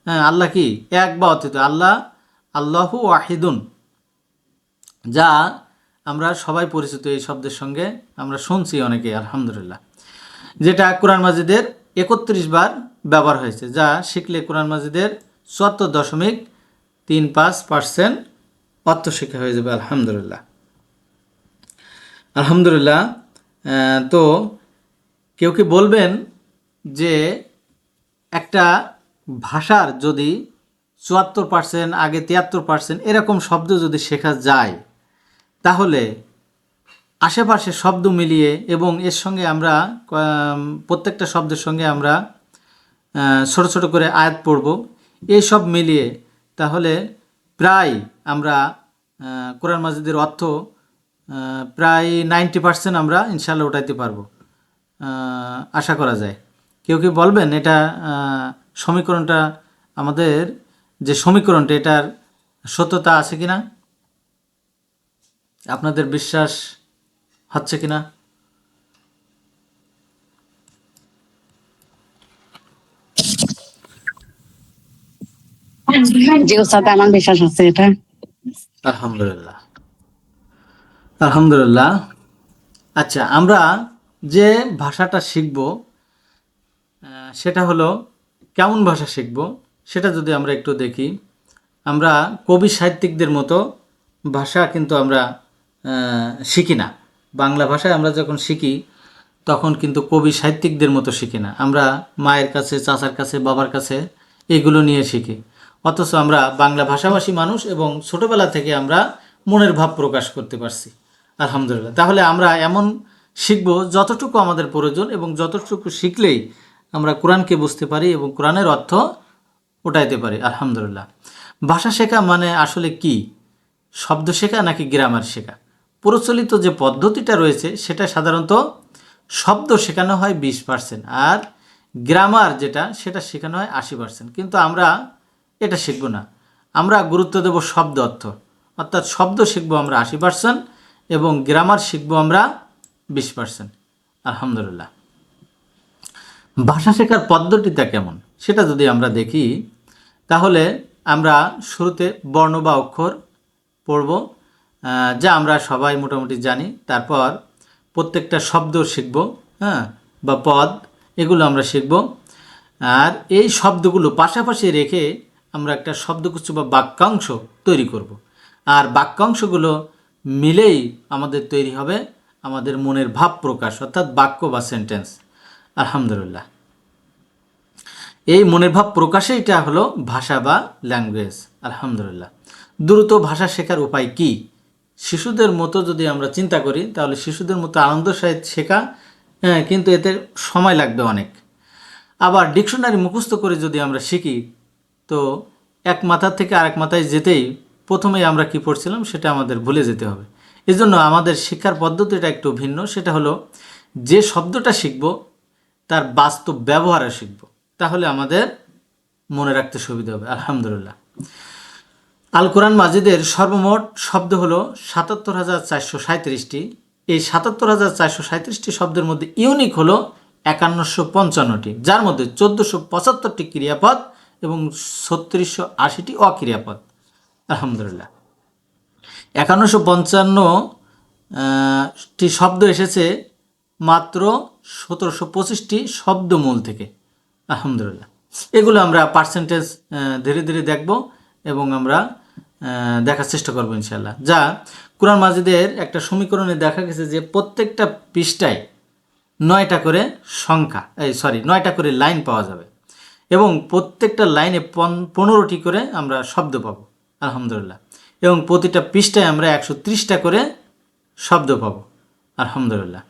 হ্যাঁ, আল্লাহ কি? এক বা অদ্বিতীয়। আল্লাহু ওয়াহিদুন, যা আমরা সবাই পরিচিত এই শব্দের সঙ্গে, আমরা শুনছি অনেকে আলহামদুলিল্লাহ। যেটা কোরআন মাজিদের 31 বার ব্যবহার হয়েছে, যা শিখলে কোরআন মাজিদের 74.35% অর্থ শিক্ষা হয়ে যাবে আলহামদুলিল্লাহ। আলহামদুলিল্লাহ। তো কেউ কি বলবেন যে একটা ভাষার যদি 74% আগে 73% এরকম শব্দ যদি শেখা যায়, তাহলে আশেপাশে শব্দ মিলিয়ে এবং এর সঙ্গে আমরা প্রত্যেকটা শব্দের সঙ্গে আমরা ছোট ছোট করে আয়াত পড়ব, এই সব মিলিয়ে তাহলে প্রায় আমরা কোরআন মাজিদের অর্থ প্রায় 90% আমরা ইনশাআল্লাহ উঠাইতে পারবো, আশা করা যায়। কেউ কি বলবেন এটা সমীকরণটা আমাদের যে সমীকরণটা এটার সত্যতা আছে কিনা, আপনাদের বিশ্বাস হচ্ছে কিনা?
জি ওস্তাদ, আমার বিশ্বাস আছে এটা।
আলহামদুলিল্লাহ, আলহামদুলিল্লাহ। আচ্ছা, আমরা যে ভাষাটা শিখব সেটা হলো কেমন ভাষা শিখব সেটা যদি আমরা একটু দেখি, আমরা কবি সাহিত্যিকদের মতো ভাষা কিন্তু আমরা শিখি না। বাংলা ভাষায় আমরা যখন শিখি তখন কিন্তু কবি সাহিত্যিকদের মতো শিখি না। আমরা মায়ের কাছে, চাচার কাছে, বাবার কাছে এগুলো নিয়ে শিখি। অথচ আমরা বাংলা ভাষাভাষী মানুষ এবং ছোটোবেলা থেকে আমরা মনের ভাব প্রকাশ করতে পারছি, আলহামদুলিল্লাহ। তাহলে আমরা এমন শিখব যতটুকু আমাদের প্রয়োজন, এবং যতটুকু শিখলেই আমরা কোরআনকে বুঝতে পারি এবং কোরআনের অর্থ ওঠাইতে পারি, আলহামদুলিল্লাহ। ভাষা শেখা মানে আসলে কি? শব্দ শেখা নাকি গ্রামার শেখা? প্রচলিত যে পদ্ধতিটা রয়েছে সেটা সাধারণত শব্দ শেখানো হয় 20%, আর গ্রামার যেটা সেটা শেখানো হয় 80%। কিন্তু আমরা এটা শিখব না, আমরা গুরুত্ব দেব শব্দ অর্থ, অর্থাৎ শব্দ শিখবো আমরা 80% এবং গ্রামার শিখবো আমরা 20%, আলহামদুলিল্লাহ। ভাষা শেখার পদ্ধতিটা কেমন সেটা যদি আমরা দেখি, তাহলে আমরা শুরুতে বর্ণ বা অক্ষর পড়ব, যা আমরা সবাই মোটামুটি জানি। তারপর প্রত্যেকটা শব্দ শিখব, হ্যাঁ, বা পদ, এগুলো আমরা শিখব। আর এই শব্দগুলো পাশাপাশি রেখে আমরা একটা শব্দগুচ্ছ বা বাক্যাংশ তৈরি করব। আর বাক্যাংশগুলো মিলেই আমাদের তৈরি হবে আমাদের মনের ভাব প্রকাশ, অর্থাৎ বাক্য বা সেন্টেন্স, আলহামদুলিল্লাহ। এই মনের ভাব প্রকাশে এটা হলো ভাষা বা ল্যাঙ্গুয়েজ, আলহামদুলিল্লাহ। দ্রুত ভাষা শেখার উপায় কি? শিশুদের মতো যদি আমরা চিন্তা করি তাহলে শিশুদের মতো আনন্দ সাহিত্য শেখা, কিন্তু এতে সময় লাগবে অনেক। আবার ডিকশনারি মুখস্থ করে যদি আমরা শিখি তো এক মাথা থেকে আরেক মাথায় যেতেই প্রথমেই আমরা কি পড়ছিলাম সেটা আমাদের ভুলে যেতে হবে। এজন্য আমাদের শিক্ষার পদ্ধতিটা একটু ভিন্ন। সেটা হলো যে শব্দটা শিখব তার বাস্তব ব্যবহারে শিখব, তাহলে আমাদের মনে রাখতে সুবিধা হবে, আলহামদুলিল্লাহ। আল কোরআন মাজিদের সর্বমোট শব্দ হলো ৭৭,৪৩৭টি। এই ৭৭,৪৩৭টি শব্দের মধ্যে ইউনিক হলো ৫১৫৫টি, যার মধ্যে ১৪৭৫টি ক্রিয়াপদ এবং ৩৬৮০টি অক্রিয়াপদ, আলহামদুলিল্লাহ। ৫১৫৫টি শব্দ এসেছে মাত্র ১৭২৫টি শব্দমূল থেকে, আলহামদুলিল্লাহ। এগুলো আমরা পার্সেন্টেজ ধীরে ধীরে দেখব এবং আমরা দেখার চেষ্টা করবো ইনশাল্লাহ। যা কোরআন মাজিদের একটা সমীকরণে দেখা গেছে যে প্রত্যেকটা পৃষ্ঠায় 9টা করে সংখ্যা, 9টা করে লাইন পাওয়া যাবে এবং প্রত্যেকটা লাইনে 15টি করে আমরা শব্দ পাবো, আলহামদুলিল্লাহ। এবং প্রতিটা পৃষ্ঠায় আমরা 130টা করে শব্দ পাবো, আলহামদুলিল্লাহ।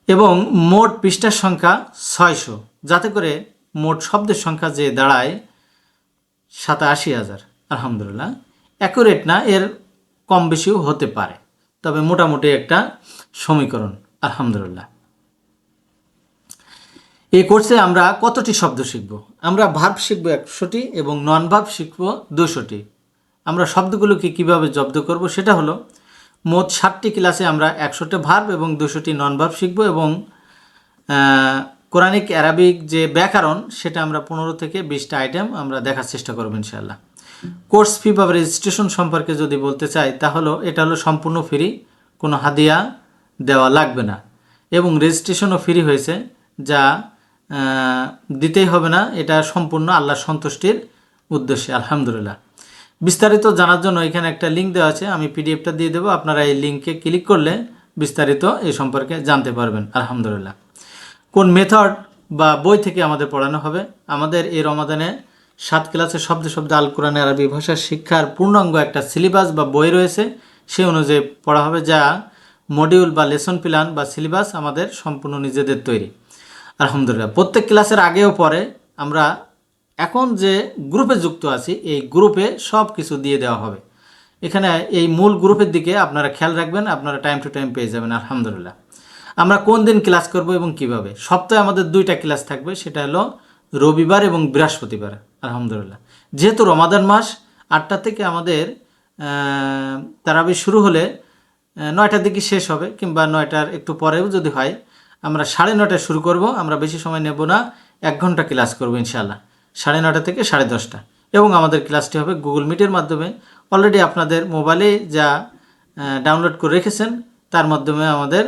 এবং মোট পৃষ্ঠার সংখ্যা 600, যাতে করে মোট শব্দের সংখ্যা যে দাঁড়ায় ৮৭,০০০, আলহামদুলিল্লাহ। অ্যাকুরেট না, এর কম বেশিও হতে পারে, তবে মোটামুটি একটা সমীকরণ, আলহামদুলিল্লাহ। এই কোর্সে আমরা কতটি শব্দ শিখব? আমরা ভার্ব শিখব 100টি এবং নন ভার্ব শিখব 200টি। আমরা শব্দগুলোকে কিভাবে জব্দ করব সেটা হলো মোট 60টি ক্লাসে আমরা 100টা ভার্ব এবং 200টি নন ভার্ব শিখব এবং কোরআনিক অ্যারাবিক যে ব্যাকরণ সেটা আমরা 15 থেকে 20টা আইটেম আমরা দেখার চেষ্টা করব ইনশাআল্লাহ। কোর্স ফি বা রেজিস্ট্রেশন সম্পর্কে যদি বলতে চাই তাহলে এটা হলো সম্পূর্ণ ফ্রি, কোনো হাদিয়া দেওয়া লাগবে না এবং রেজিস্ট্রেশনও ফ্রি হয়েছে, যা দিতেই হবে না। এটা সম্পূর্ণ আল্লাহর সন্তুষ্টির উদ্দেশ্যে, আলহামদুলিল্লাহ। বিস্তারিত জানার জন্য এখানে একটা লিঙ্ক দেওয়া আছে, আমি পিডিএফটা দিয়ে দেবো, আপনারা এই লিঙ্কে ক্লিক করলে বিস্তারিত এই সম্পর্কে জানতে পারবেন, আলহামদুলিল্লাহ। কোন মেথড বা বই থেকে আমাদের পড়ানো হবে? আমাদের এই রমাদানে 7 ক্লাসের শব্দে শব্দে আল কোরআন আরবি ভাষার শিক্ষার পূর্ণাঙ্গ একটা সিলেবাস বা বই রয়েছে, সেই অনুযায়ী পড়া হবে, যা মডিউল বা লেসন প্ল্যান বা সিলেবাস আমাদের সম্পূর্ণ নিজেদের তৈরি, আলহামদুলিল্লাহ। প্রত্যেক ক্লাসের আগেও পরে আমরা এখন যে গ্রুপে যুক্ত আছি এই গ্রুপে সব কিছু দিয়ে দেওয়া হবে। এখানে এই মূল গ্রুপের দিকে আপনারা খেয়াল রাখবেন, আপনারা টাইম টু টাইম পেয়ে যাবেন, আলহামদুলিল্লাহ। আমরা কোন দিন ক্লাস করব এবং কিভাবে? সপ্তাহে আমাদের 2টা ক্লাস থাকবে, সেটা হলো রবিবার এবং বৃহস্পতিবার। আলহামদুলিল্লাহ, যেহেতু রমাদান মাস 8টা থেকে আমাদের তারাবি শুরু হলে 9টার দিকে শেষ হবে, কিংবা 9টার একটু পরেও যদি হয়, আমরা 9:30টায় শুরু করব। আমরা বেশি সময় নেব না, 1 ঘন্টা ক্লাস করব ইনশাআল্লাহ, 9:30 থেকে 10:30। এবং আমাদের ক্লাসটি হবে গুগল মিটের মাধ্যমে। অলরেডি আপনাদের মোবাইলে যা ডাউনলোড করে রেখেছেন তার মাধ্যমে আমাদের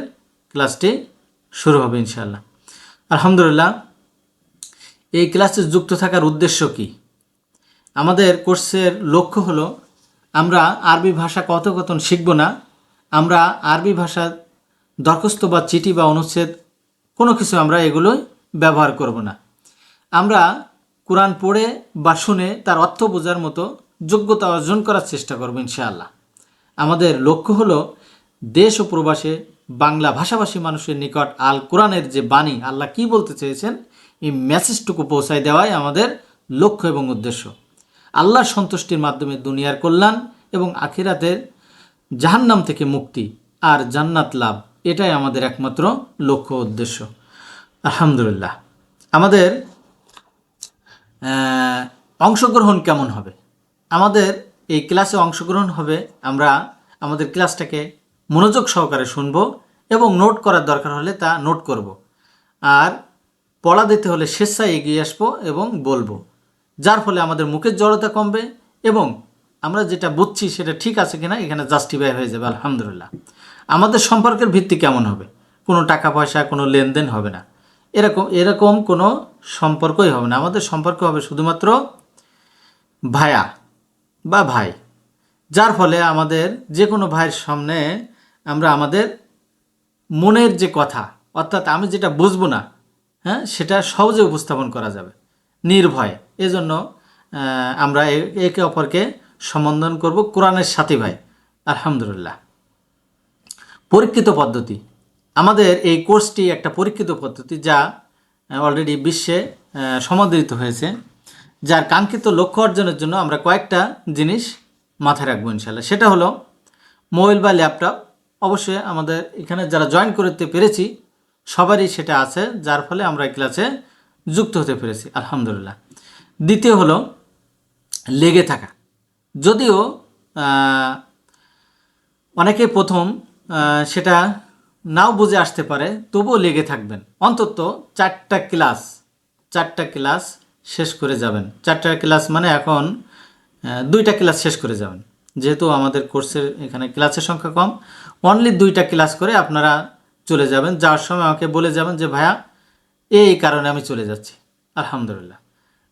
ক্লাসটি শুরু হবে ইনশাআল্লাহ। আলহামদুলিল্লাহ, এই ক্লাসে যুক্ত থাকার উদ্দেশ্য কি? আমাদের কোর্সের লক্ষ্য হলো আমরা আরবি ভাষা কথোপকথন শিখব না, আমরা আরবি ভাষা দরখাস্ত বা চিঠি বা অনুচ্ছেদ কোনো কিছু আমরা এগুলোই ব্যবহার করব না। আমরা কোরআন পড়ে বা শুনে তার অর্থ বোঝার মতো যোগ্যতা অর্জন করার চেষ্টা করব ইনশাআল্লাহ। আমাদের লক্ষ্য হলো দেশ ও প্রবাসে বাংলা ভাষাভাষী মানুষের নিকট আল কোরআনের যে বাণী, আল্লাহ কি বলতে চেয়েছেন, এই মেসেজটুকু পৌঁছায় দেওয়াই আমাদের লক্ষ্য এবং উদ্দেশ্য। আল্লাহর সন্তুষ্টির মাধ্যমে দুনিয়ার কল্যাণ এবং আখিরাতের জাহান্নাম থেকে মুক্তি আর জান্নাত লাভ, এটাই আমাদের একমাত্র লক্ষ্য উদ্দেশ্য। আলহামদুলিল্লাহ, আমাদের অংশগ্রহণ কেমন হবে? আমাদের এই ক্লাসে অংশগ্রহণ হবে, আমরা আমাদের ক্লাসটাকে মনোযোগ সহকারে শুনব এবং নোট করার দরকার হলে তা নোট করব, আর পড়া দিতে হলে স্বেচ্ছায় এগিয়ে আসবো এবং বলবো, যার ফলে আমাদের মুখের জড়তা কমবে এবং আমরা যেটা বুঝছি সেটা ঠিক আছে কিনা এখানে জাস্টিফাই হয়ে যাবে। আলহামদুলিল্লাহ, আমাদের সম্পর্কের ভিত্তি কেমন হবে? কোনো টাকা পয়সা, কোনো লেনদেন হবে না, এরকম কোনো সম্পর্কই হবে না। আমাদের সম্পর্ক হবে শুধুমাত্র ভায়া বা ভাই, যার ফলে আমাদের যে কোনো ভাইয়ের সামনে আমরা আমাদের মনের যে কথা, অর্থাৎ আমি যেটা বুঝবো না, সেটা সহজে উপস্থাপন করা যাবে নির্ভয়ে। এজন্য আমরা একে অপরকে সম্বোধন করব কোরআনের সাথী ভাই। আলহামদুলিল্লাহ, পরীক্ষিত পদ্ধতি। আমাদের এই কোর্সটি একটা পরীক্ষিত পদ্ধতি, যা অলরেডি বিশ্বে সমাদৃত হয়েছে, যার কাঙ্ক্ষিত লক্ষ্য অর্জনের জন্য আমরা কয়েকটা জিনিস মাথায় রাখবো ইনশাআল্লাহ। সেটা হলো মোবাইল বা ল্যাপটপ। অবশ্যই আমাদের এখানে যারা জয়েন করতে পেরেছি সবারই সেটা আছে, যার ফলে আমরা এই ক্লাসে যুক্ত হতে পেরেছি আলহামদুলিল্লাহ। দ্বিতীয় হলো লেগে থাকা। যদিও অনেকে প্রথম সেটা নাও বুঝে আসতে পারে, তবুও লেগে থাকবেন। অন্তত 4টা ক্লাস শেষ করে যাবেন। 4টা ক্লাস মানে এখন 2টা ক্লাস শেষ করে যাবেন। যেহেতু আমাদের কোর্সের এখানে ক্লাসের সংখ্যা কম, অনলি 2টা ক্লাস করে আপনারা চলে যাবেন। যাওয়ার সময় আমাকে বলে যাবেন যে ভাইয়া এই কারণে আমি চলে যাচ্ছি। আলহামদুলিল্লাহ,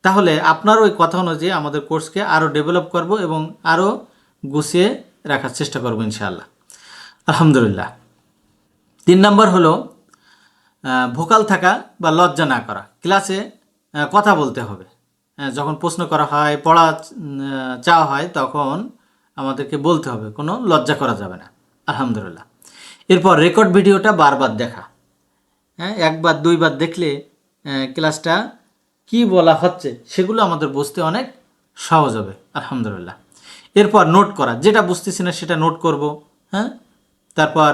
তাহলে আপনার ওই কথা অনুযায়ী আমাদের কোর্সকে আরও ডেভেলপ করব এবং আরও গুছিয়ে রাখার চেষ্টা করব ইনশাআল্লাহ। আলহামদুলিল্লাহ, 3 নম্বর হলো ভোকাল থাকা বা লজ্জা না করা। ক্লাসে কথা বলতে হবে। যখন প্রশ্ন করা হয়, পড়া চাওয়া হয়, তখন আমাদেরকে বলতে হবে, কোনো লজ্জা করা যাবে না। আলহামদুলিল্লাহ, এরপর রেকর্ড ভিডিওটা বারবার দেখা। একবার 2বার দেখলে ক্লাসটা কি বলা হচ্ছে সেগুলো আমাদের বুঝতে অনেক সহজ হবে। আলহামদুলিল্লাহ, এরপর নোট করা, যেটা বুঝতেছি না সেটা নোট করব। তারপর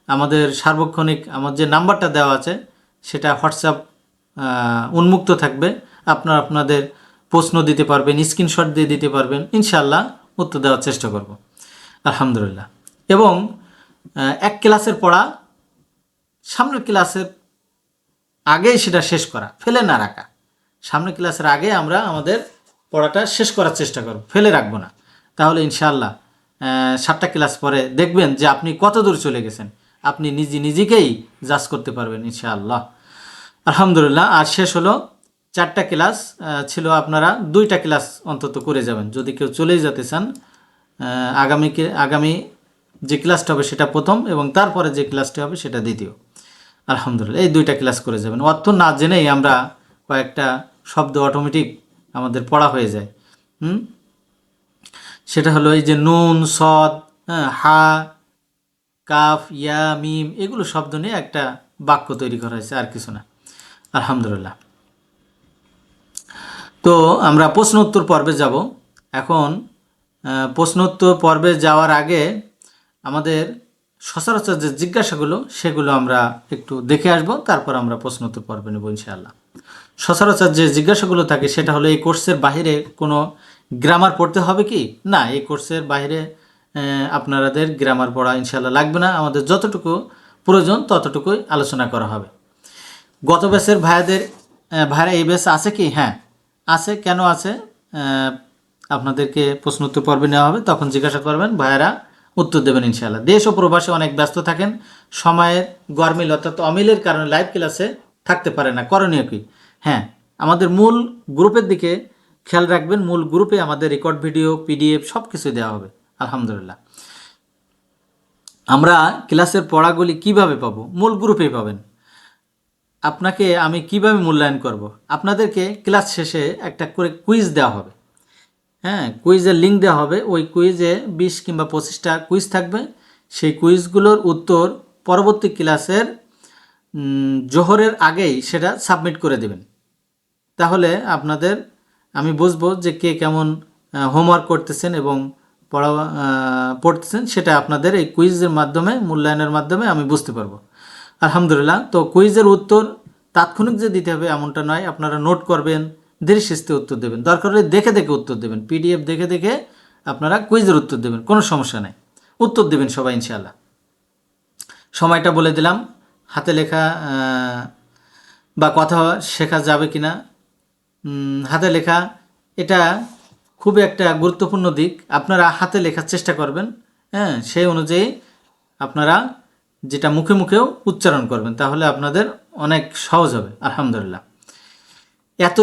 আমাদের সার্বক্ষণিক আমার যে নাম্বারটা দেওয়া আছে সেটা হোয়াটসঅ্যাপ উন্মুক্ত থাকবে। আপনাদের প্রশ্ন দিতে পারবেন, স্ক্রিনশট দিয়ে দিতে পারবেন, ইনশাআল্লাহ উত্তর দেওয়ার চেষ্টা করব। আলহামদুলিল্লাহ, এবং এক ক্লাসের পড়া সামনের ক্লাসের আগেই সেটা শেষ করা, ফেলে না রাখা। সামনের ক্লাসের আগে আমরা আমাদের পড়াটা শেষ করার চেষ্টা করব, ফেলে রাখবো না। তাহলে ইনশাআল্লাহ 7টা ক্লাস পরে দেখবেন যে আপনি কত দূর চলে গেছেন, আপনি নিজেকেই জাজ করতে পারবেন ইনশাআল্লাহ। আলহামদুলিল্লাহ, আর শেষ হলো 4টা ক্লাস ছিল, আপনারা 2টা ক্লাস অন্তত করে যাবেন। যদি কেউ চলেই যেতে চান, আগামী যে ক্লাসটা হবে সেটা প্রথম এবং তারপরে যে ক্লাসটা হবে সেটা দ্বিতীয়। আলহামদুলিল্লাহ, এই 2টা ক্লাস করে যাবেন। অর্থ না জেনেই আমরা কয়েকটা শব্দ অটোমেটিক আমাদের পড়া হয়ে যায়। সেটা হলো এই যে নুন, সদ, হা, কাফ, ইয়া, মিম, এগুলো শব্দ নিয়ে একটা বাক্য তৈরি করা হয়েছে, আর কিছু না। আলহামদুলিল্লাহ, তো আমরা প্রশ্ন উত্তর পর্বে যাব। এখন প্রশ্ন উত্তর পর্বে যাওয়ার আগে আমাদের সচরাচর যে জিজ্ঞাসাগুলো সেগুলো আমরা একটু দেখে আসব, তারপর আমরা প্রশ্ন উত্তর পর্বে নেব ইনশাআল্লাহ। সচরাচর যে জিজ্ঞাসাগুলো থাকে সেটা হলো এই কোর্সের বাইরে কোনো গ্রামার পড়তে হবে কি না, এই কোর্সের বাইরে আপনাদের গ্রামার পড়া ইনশাল্লাহ লাগবে না, আমাদের যতটুকু প্রয়োজন ততটুকুই আলোচনা করা হবে। গত ব্যাচের ভাইরা এই ব্যাচ আছে কি? হ্যাঁ আছে। কেন আছে? আপনাদেরকে প্রশ্ন উত্তর পর্বে নেওয়া হবে, তখন জিজ্ঞাসা করবেন, ভাইয়েরা উত্তর দেবেন ইনশাআল্লাহ। দেশ ও প্রবাসে অনেক ব্যস্ত থাকেন, সময়ের গরমিল অর্থাৎ অমিলের কারণে লাইভ ক্লাসে থাকতে পারে না। করণীয় কি? হ্যাঁ, আমাদের মূল গ্রুপের দিকে খেয়াল রাখবেন। মূল গ্রুপে আমাদের রেকর্ড ভিডিও, পিডিএফ সব কিছুই দেওয়া হবে আলহামদুলিল্লাহ। আমরা ক্লাসের পড়াগুলি কিভাবে পাবো? মূল গ্রুপেই পাবেন। আপনাকে আমি কিভাবে মূল্যায়ন করব? আপনাদেরকে ক্লাস শেষে একটা করে কুইজ দেওয়া হবে। হ্যাঁ, কুইজের লিঙ্ক দেওয়া হবে। ওই কুইজে 20 কিংবা 25টা কুইজ থাকবে। সেই কুইজগুলোর উত্তর পরবর্তী ক্লাসের জোহরের আগেই সেটা সাবমিট করে দেবেন। তাহলে আপনাদের আমি বুঝবো যে কে কেমন হোমওয়ার্ক করতেছেন এবং পড়তেছেন, সেটা আপনাদের এই কুইজের মাধ্যমে, মূল্যায়নের মাধ্যমে আমি বুঝতে পারবো আলহামদুলিল্লাহ। তো কুইজের উত্তর তাৎক্ষণিক যে দিতে হবে এমনটা নয়, আপনারা নোট করবেন, ধীরে সুস্থে উত্তর দেবেন, দরকার হলে দেখে দেখে উত্তর দেবেন, পিডিএফ দেখে দেখে আপনারা কুইজের উত্তর দেবেন, কোনো সমস্যা নেই, উত্তর দেবেন সবাই ইনশাআল্লাহ। সময়টা বলে দিলাম। হাতে লেখা বা কথা শেখা যাবে কিনা, হাতে লেখা এটা খুবই একটা গুরুত্বপূর্ণ দিক। আপনারা হাতে লেখার চেষ্টা করবেন, হ্যাঁ, সেই অনুযায়ী আপনারা যেটা মুখে মুখেও উচ্চারণ করবেন, তাহলে আপনাদের অনেক সহজ হবে আলহামদুলিল্লাহ। এত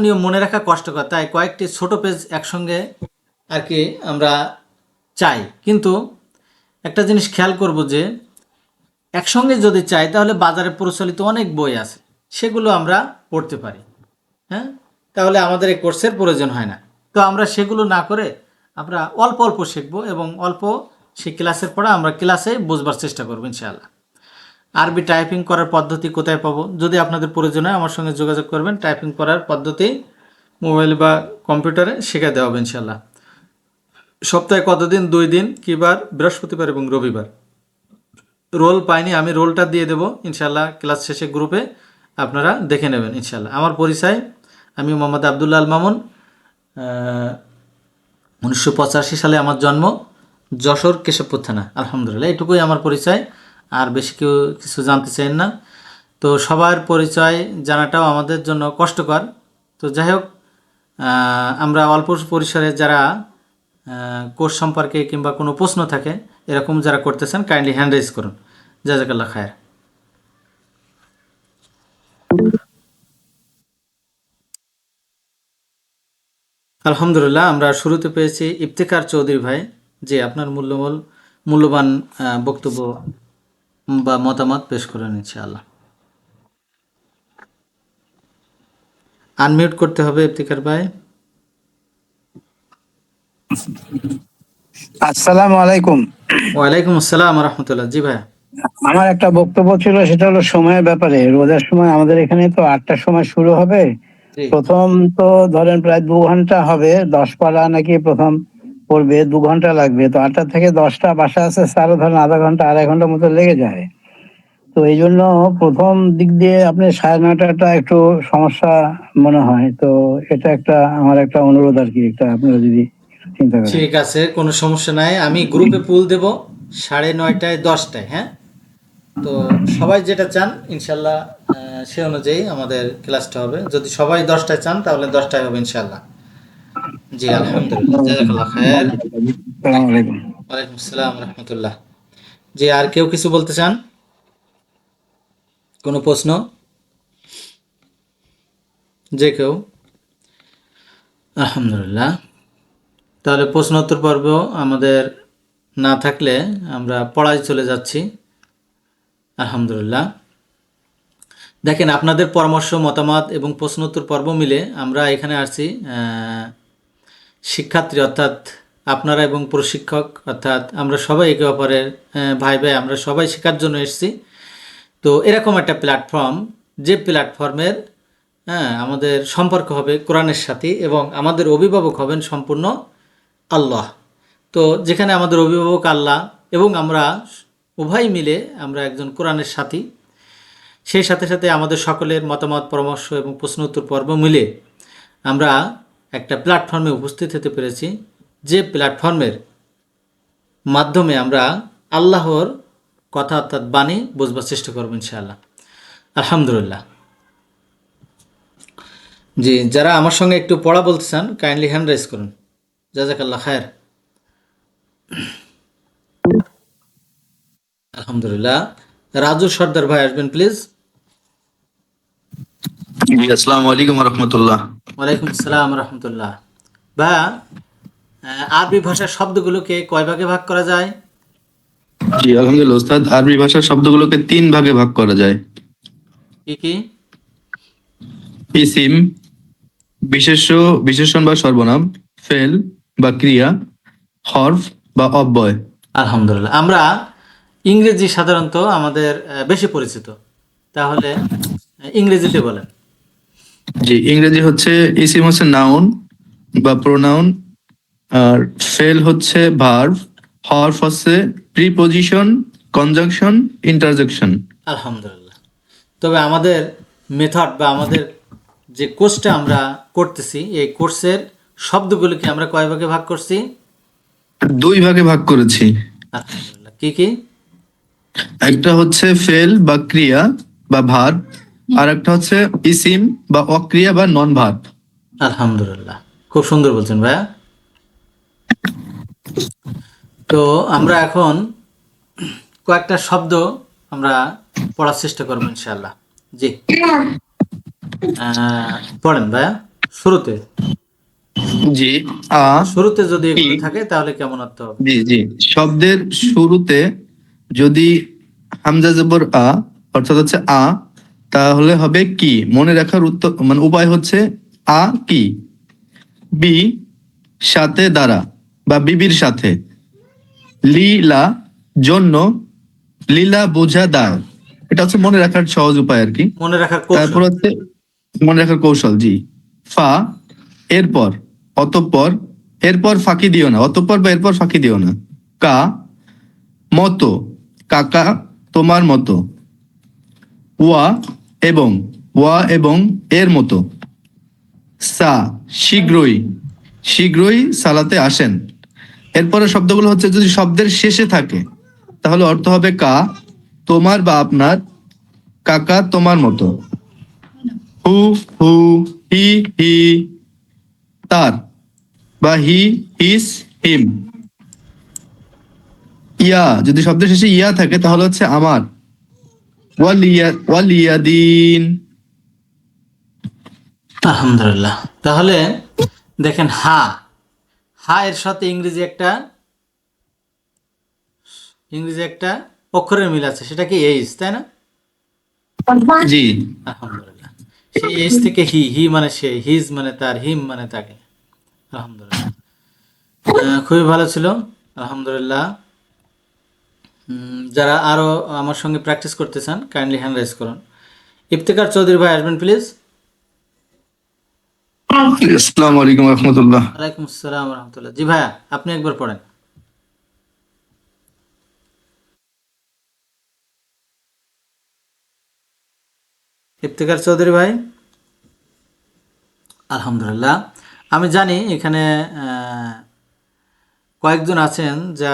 নিয়ম মনে রাখা কষ্টকর, তাই কয়েকটি ছোট পেজ একসঙ্গে আর কি আমরা চাই। কিন্তু একটা জিনিস খেয়াল করব যে একসঙ্গে যদি চাই তাহলে বাজারে প্রচলিত অনেক বই আছে, সেগুলো আমরা পড়তে পারি। হ্যাঁ, তাহলে আমাদের এই কোর্সের প্রয়োজন হয় না। তো আমরা সেগুলো না করে আমরা অল্প অল্প শিখব এবং অল্প সেই ক্লাসের পড়া আমরা ক্লাসে বুঝবার চেষ্টা করবো ইনশাআল্লাহ। আরবি টাইপিং করার পদ্ধতি কোথায় পাবো? যদি আপনাদের প্রয়োজন হয় আমার সঙ্গে যোগাযোগ করবেন। টাইপিং করার পদ্ধতি মোবাইল বা কম্পিউটারে শেখা দেওয়া হবে ইনশাআল্লাহ। সপ্তাহে কতদিন? 2 দিন, কিবার? বৃহস্পতিবার এবং রবিবার। রোল পাইনি, আমি রোলটা দিয়ে দেবো ইনশাআল্লাহ ক্লাস শেষে গ্রুপে, আপনারা দেখে নেবেন ইনশাআল্লাহ। আমার পরিচয়, আমি মোহাম্মদ আবদুল্লাহ আল মামুন। 1985 সালে আমার জন্ম, যশোর কেশবপুর থানা আলহামদুলিল্লাহ। এটুকুই আমার পরিচয়, আর বেশি কেউ কিছু জানতে চান না। তো সবার পরিচয় জানাটাও আমাদের জন্য কষ্টকর। তো যাই হোক, আমরা অল্প পরিসরে যারা কোর্স সম্পর্কে কিংবা কোনো প্রশ্ন থাকে এরকম যারা করতেছেন, কাইন্ডলি হ্যান্ড রেজ করুন। জাজাকাল্লাহ খায়ের। আলহামদুলিল্লাহ, আমরা শুরুতে পেয়েছি ইফতেখার চৌধুরী ভাই। যে আপনার মূল্যবান বক্তব্য বা মতামত পেশ করেন ইনশাআল্লাহ। আনমিউট করতে হবে ইফতেখার ভাই।
আসসালামু আলাইকুম।
ওয়ালাইকুম আসসালাম রহমতুল্লাহ। জি ভাই।
আমার একটা বক্তব্য ছিল, সেটা হলো সময়ের ব্যাপারে। রোজার সময় আমাদের এখানে তো 8টার সময় শুরু হবে।
জি
প্রথম তো ধরেন প্রায় 2 ঘন্টা হবে, 10 পারা নাকি প্রথম পড়বে, 2 ঘন্টা লাগবে। তো 8টা থেকে 10টা বাসা আছে, তারও ধরেন আধা ঘন্টা 2.5 ঘন্টা মতো লেগে যায়। তো এই জন্য প্রথম দিক দিয়ে আপনি 9:30টা একটু সমস্যা মনে হয়। তো এটা একটা আমার একটা অনুরোধ আর কি, একটা আপনারা যদি চিন্তা করেন।
ঠিক আছে, কোনো সমস্যা নাই। আমি গ্রুপে পুল দেব 9:30টায় 10টায়। হ্যাঁ, তো সবাই যেটা চান ইনশাল্লাহ সে অনুযায়ী আমাদের ক্লাসটা হবে। যদি সবাই 10টায় চান তাহলে 10টায় হবে ইনশাল্লাহ। জি আলহামদুলিল্লাহ, জাযাকাল্লাহ খায়ের।
আসসালামু আলাইকুম।
ওয়ালাইকুম আসসালাম রহমতুল্লাহ। জি, আর কেউ কিছু বলতে চান? কোনো প্রশ্ন? যে কেউ? আলহামদুলিল্লাহ, তাহলে প্রশ্ন উত্তর পর্ব আমাদের না থাকলে আমরা পড়ায় চলে যাচ্ছি আলহামদুলিল্লাহ। দেখেন, আপনাদের পরামর্শ, মতামত এবং প্রশ্ন উত্তর পর্ব মিলে আমরা এখানে আসছি শিক্ষার্থী অর্থাৎ আপনারা এবং প্রশিক্ষক অর্থাৎ আমরা সবাই একে অপরের ভাই ভাই, আমরা সবাই শেখার জন্য এসেছি। তো এরকম একটা প্ল্যাটফর্ম, যে প্ল্যাটফর্মের আমাদের সম্পর্ক হবে কোরআনের সাথে এবং আমাদের অভিভাবক হবেন সম্পূর্ণ আল্লাহ। তো যেখানে আমাদের অভিভাবক আল্লাহ এবং আমরা উভয় মিলে আমরা একজন কোরআনের সাথী, সেই সাথে সাথে আমাদের সকলের মতামত, পরামর্শ এবং প্রশ্ন উত্তর পর্ব মিলে আমরা একটা প্ল্যাটফর্মে উপস্থিত হতে পেরেছি, যে প্ল্যাটফর্মের মাধ্যমে আমরা আল্লাহর কথা অর্থাৎ বাণী বুঝবার চেষ্টা করবো ইনশাআল্লাহ। আলহামদুলিল্লাহ। জি, যারা আমার সঙ্গে একটু পড়া বলতে চান কাইন্ডলি হ্যান্ড রাইজ করুন। জাযাকাল্লাহ খায়ের। আলহামদুলিল্লাহ। রাজু সর্দার ভাই আসবেন প্লিজ।
জি, আসসালামু আলাইকুম রহমতুল্লাহ।
ওয়ালাইকুম আসসালাম রহমতুল্লাহ। ভাইয়া, আরবি ভাষার শব্দগুলোকে কয় ভাগে ভাগ করা যায়?
জি, আলহামদুলিল্লাহ উস্তাদ, আরবি ভাষার শব্দগুলোকে 3 ভাগে ভাগ করা যায়।
কি কি?
ইসিম, বিশেষ্য, বিশেষণ বা সর্বনাম, ফেল বা ক্রিয়া, হরফ বা অব্যয়।
আলহামদুলিল্লাহ। আমরা ইংরেজি সাধারণত আমাদের বেশি পরিচিত, তাহলে ইংরেজিতে বলেন।
জি, ইংরেজি হচ্ছে ইসিম হচ্ছে নাউন বা প্রোনাউন, আর ফেল হচ্ছে ভার্ব, হরফ হচ্ছে প্রিপজিশন, কনজাংশন, ইন্টারজেকশন।
আলহামদুলিল্লাহ। তবে আমাদের মেথড বা আমাদের যে কোর্সটা আমরা করতেছি, এই কোর্সের শব্দগুলোকে আমরা কয় ভাগে ভাগ করছি?
2 ভাগে ভাগ করেছি।
আলহামদুলিল্লাহ। কি কি?
একটা হচ্ছে ফেল বা ক্রিয়া বা ভার্ব, আর একটা হচ্ছে ইসিম বা অক্রিয়া বা নন ভার্ব।
আলহামদুলিল্লাহ, খুব সুন্দর বলছেন ভাইয়া। তো আমরা এখন কয়েকটা শব্দ আমরা পড়ার চেষ্টা করবো ইনশাআল্লাহ। জি, পড়েন ভাইয়া। শুরুতে
জি,
শুরুতে যদি এগুলো থাকে তাহলে কেমন অর্থ হবে?
জি জি, শব্দের শুরুতে যদি হামজা জবর অর্থাৎ হচ্ছে তাহলে হবে কি। মনে রাখার উত্তর মানে উপায় হচ্ছে কি। বি, সাথে দ্বারা বা বিবির সাথে। লীলা, জন্য। লীলা বোঝা দায়। এটা হচ্ছে মনে রাখার সহজ উপায় আর কি।
মনে রাখার
তারপর
কৌশল।
হচ্ছে মনে রাখার কৌশল। জি, ফা, এরপর, অতঃপর, এরপর ফাঁকি দিও না, অতঃপর বা এরপর ফাঁকি দিও না। কা, মতো, কাকা, তোমার মতো। ওয়া, এবং, ওয়া এবং এর মতো। সা, শীঘ্রই, শীঘ্রই সালাতে আসেন। এরপরে শব্দগুলো হচ্ছে যদি শব্দের শেষে থাকে তাহলে অর্থ হবে কা, তোমার বা আপনার, কাকা তোমার মতো। হু, হু, হি, হি, তার বা হি, হিস, হিম। ইয়া, যদি শব্দের শেষে ইয়া থাকে তাহলে হচ্ছে আমার। ওয়ালিয়া, ওয়ালিয়াদিন।
আলহামদুলিল্লাহ। তাহলে দেখেন, হা, হা এর সাথে ইংরেজি একটা অক্ষরের মিল আছে, সেটা কি এইচ, তাই না?
জি,
আলহামদুলিল্লাহ। সেই এইচ থেকে হি, হি মানে সে, হিজ মানে তার, হিম মানে তাকে। আলহামদুলিল্লাহ, খুবই ভালো ছিল। আলহামদুলিল্লাহ। যারা আরো আমার সঙ্গে প্র্যাকটিস করতে চান কাইন্ডলি হ্যান্ড রাইজ করুন। ইফতেখার চৌধুরী ভাই আসবেন প্লিজ।
আসসালামু আলাইকুম রহমতুল্লাহ।
ওয়ালাইকুম আসসালাম রহমতুল্লাহ। জি ভাইয়া, আপনি একবার পড়েন। ইফতেখার চৌধুরী ভাই। আলহামদুলিল্লাহ। আমি জানি এখানে কয়েকজন আছেন যা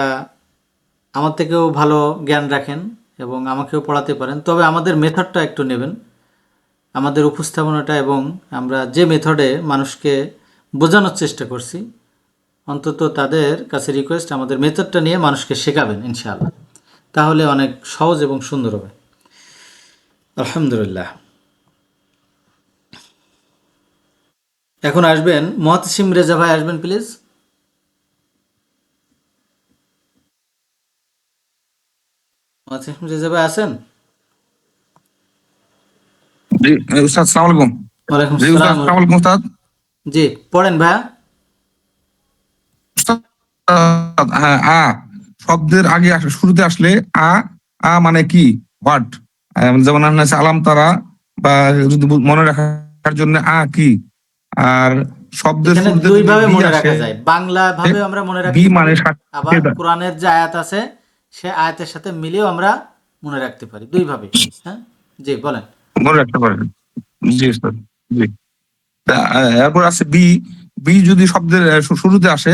আমার থেকেও ভালো জ্ঞান রাখেন এবং আমাকেও পড়াতে পারেন, তবে আমাদের মেথডটা একটু নেবেন, আমাদের উপস্থাপনাটা, এবং আমরা যে মেথডে মানুষকে বোঝানোর চেষ্টা করছি, অন্তত তাদের কাছে রিকোয়েস্ট আমাদের মেথডটা নিয়ে মানুষকে শেখাবেন ইনশাআল্লাহ, তাহলে অনেক সহজ এবং সুন্দর হবে। আলহামদুলিল্লাহ। এখন আসবেন মহতসিম রেজা ভাই, আসবেন প্লিজ। মহতসিম রেজা ভাই আছেন?
জি উস্তাদ, আসসালামু আলাইকুম।
ওয়ালাইকুম
জি উস্তাদ,
আসসালাম।
আসসালামু আলাইকুম উস্তাদ।
জি, পড়েন ভাইয়া।
উস্তাদ, হ্যাঁ, শব্দের আগে শুরুতে আসলে মানে কি, হোয়াট, যেমন আছে আলাম তারা, বা যদি মনে রাখার জন্য কি। আর শব্দের
এখানে
শুরুতে
দুই
যদি
ভাবে
বি
মনে
আসে,
রাখা যায়, বাংলা ভাবে আমরা মনে
বি
রাখতে
মানে
পারি, আবার
সাথে।
কোরআনের যে আয়াত আছে সে আয়াতের সাথে মিলেও আমরা মনে রাখতে পারি, দুই ভাবে। হ্যাঁ, জি বলেন।
মনে রাখতে পারেন। জি স্যার, জি। এরপর আছে বি। বি যদি শব্দের শুরুতে আসে,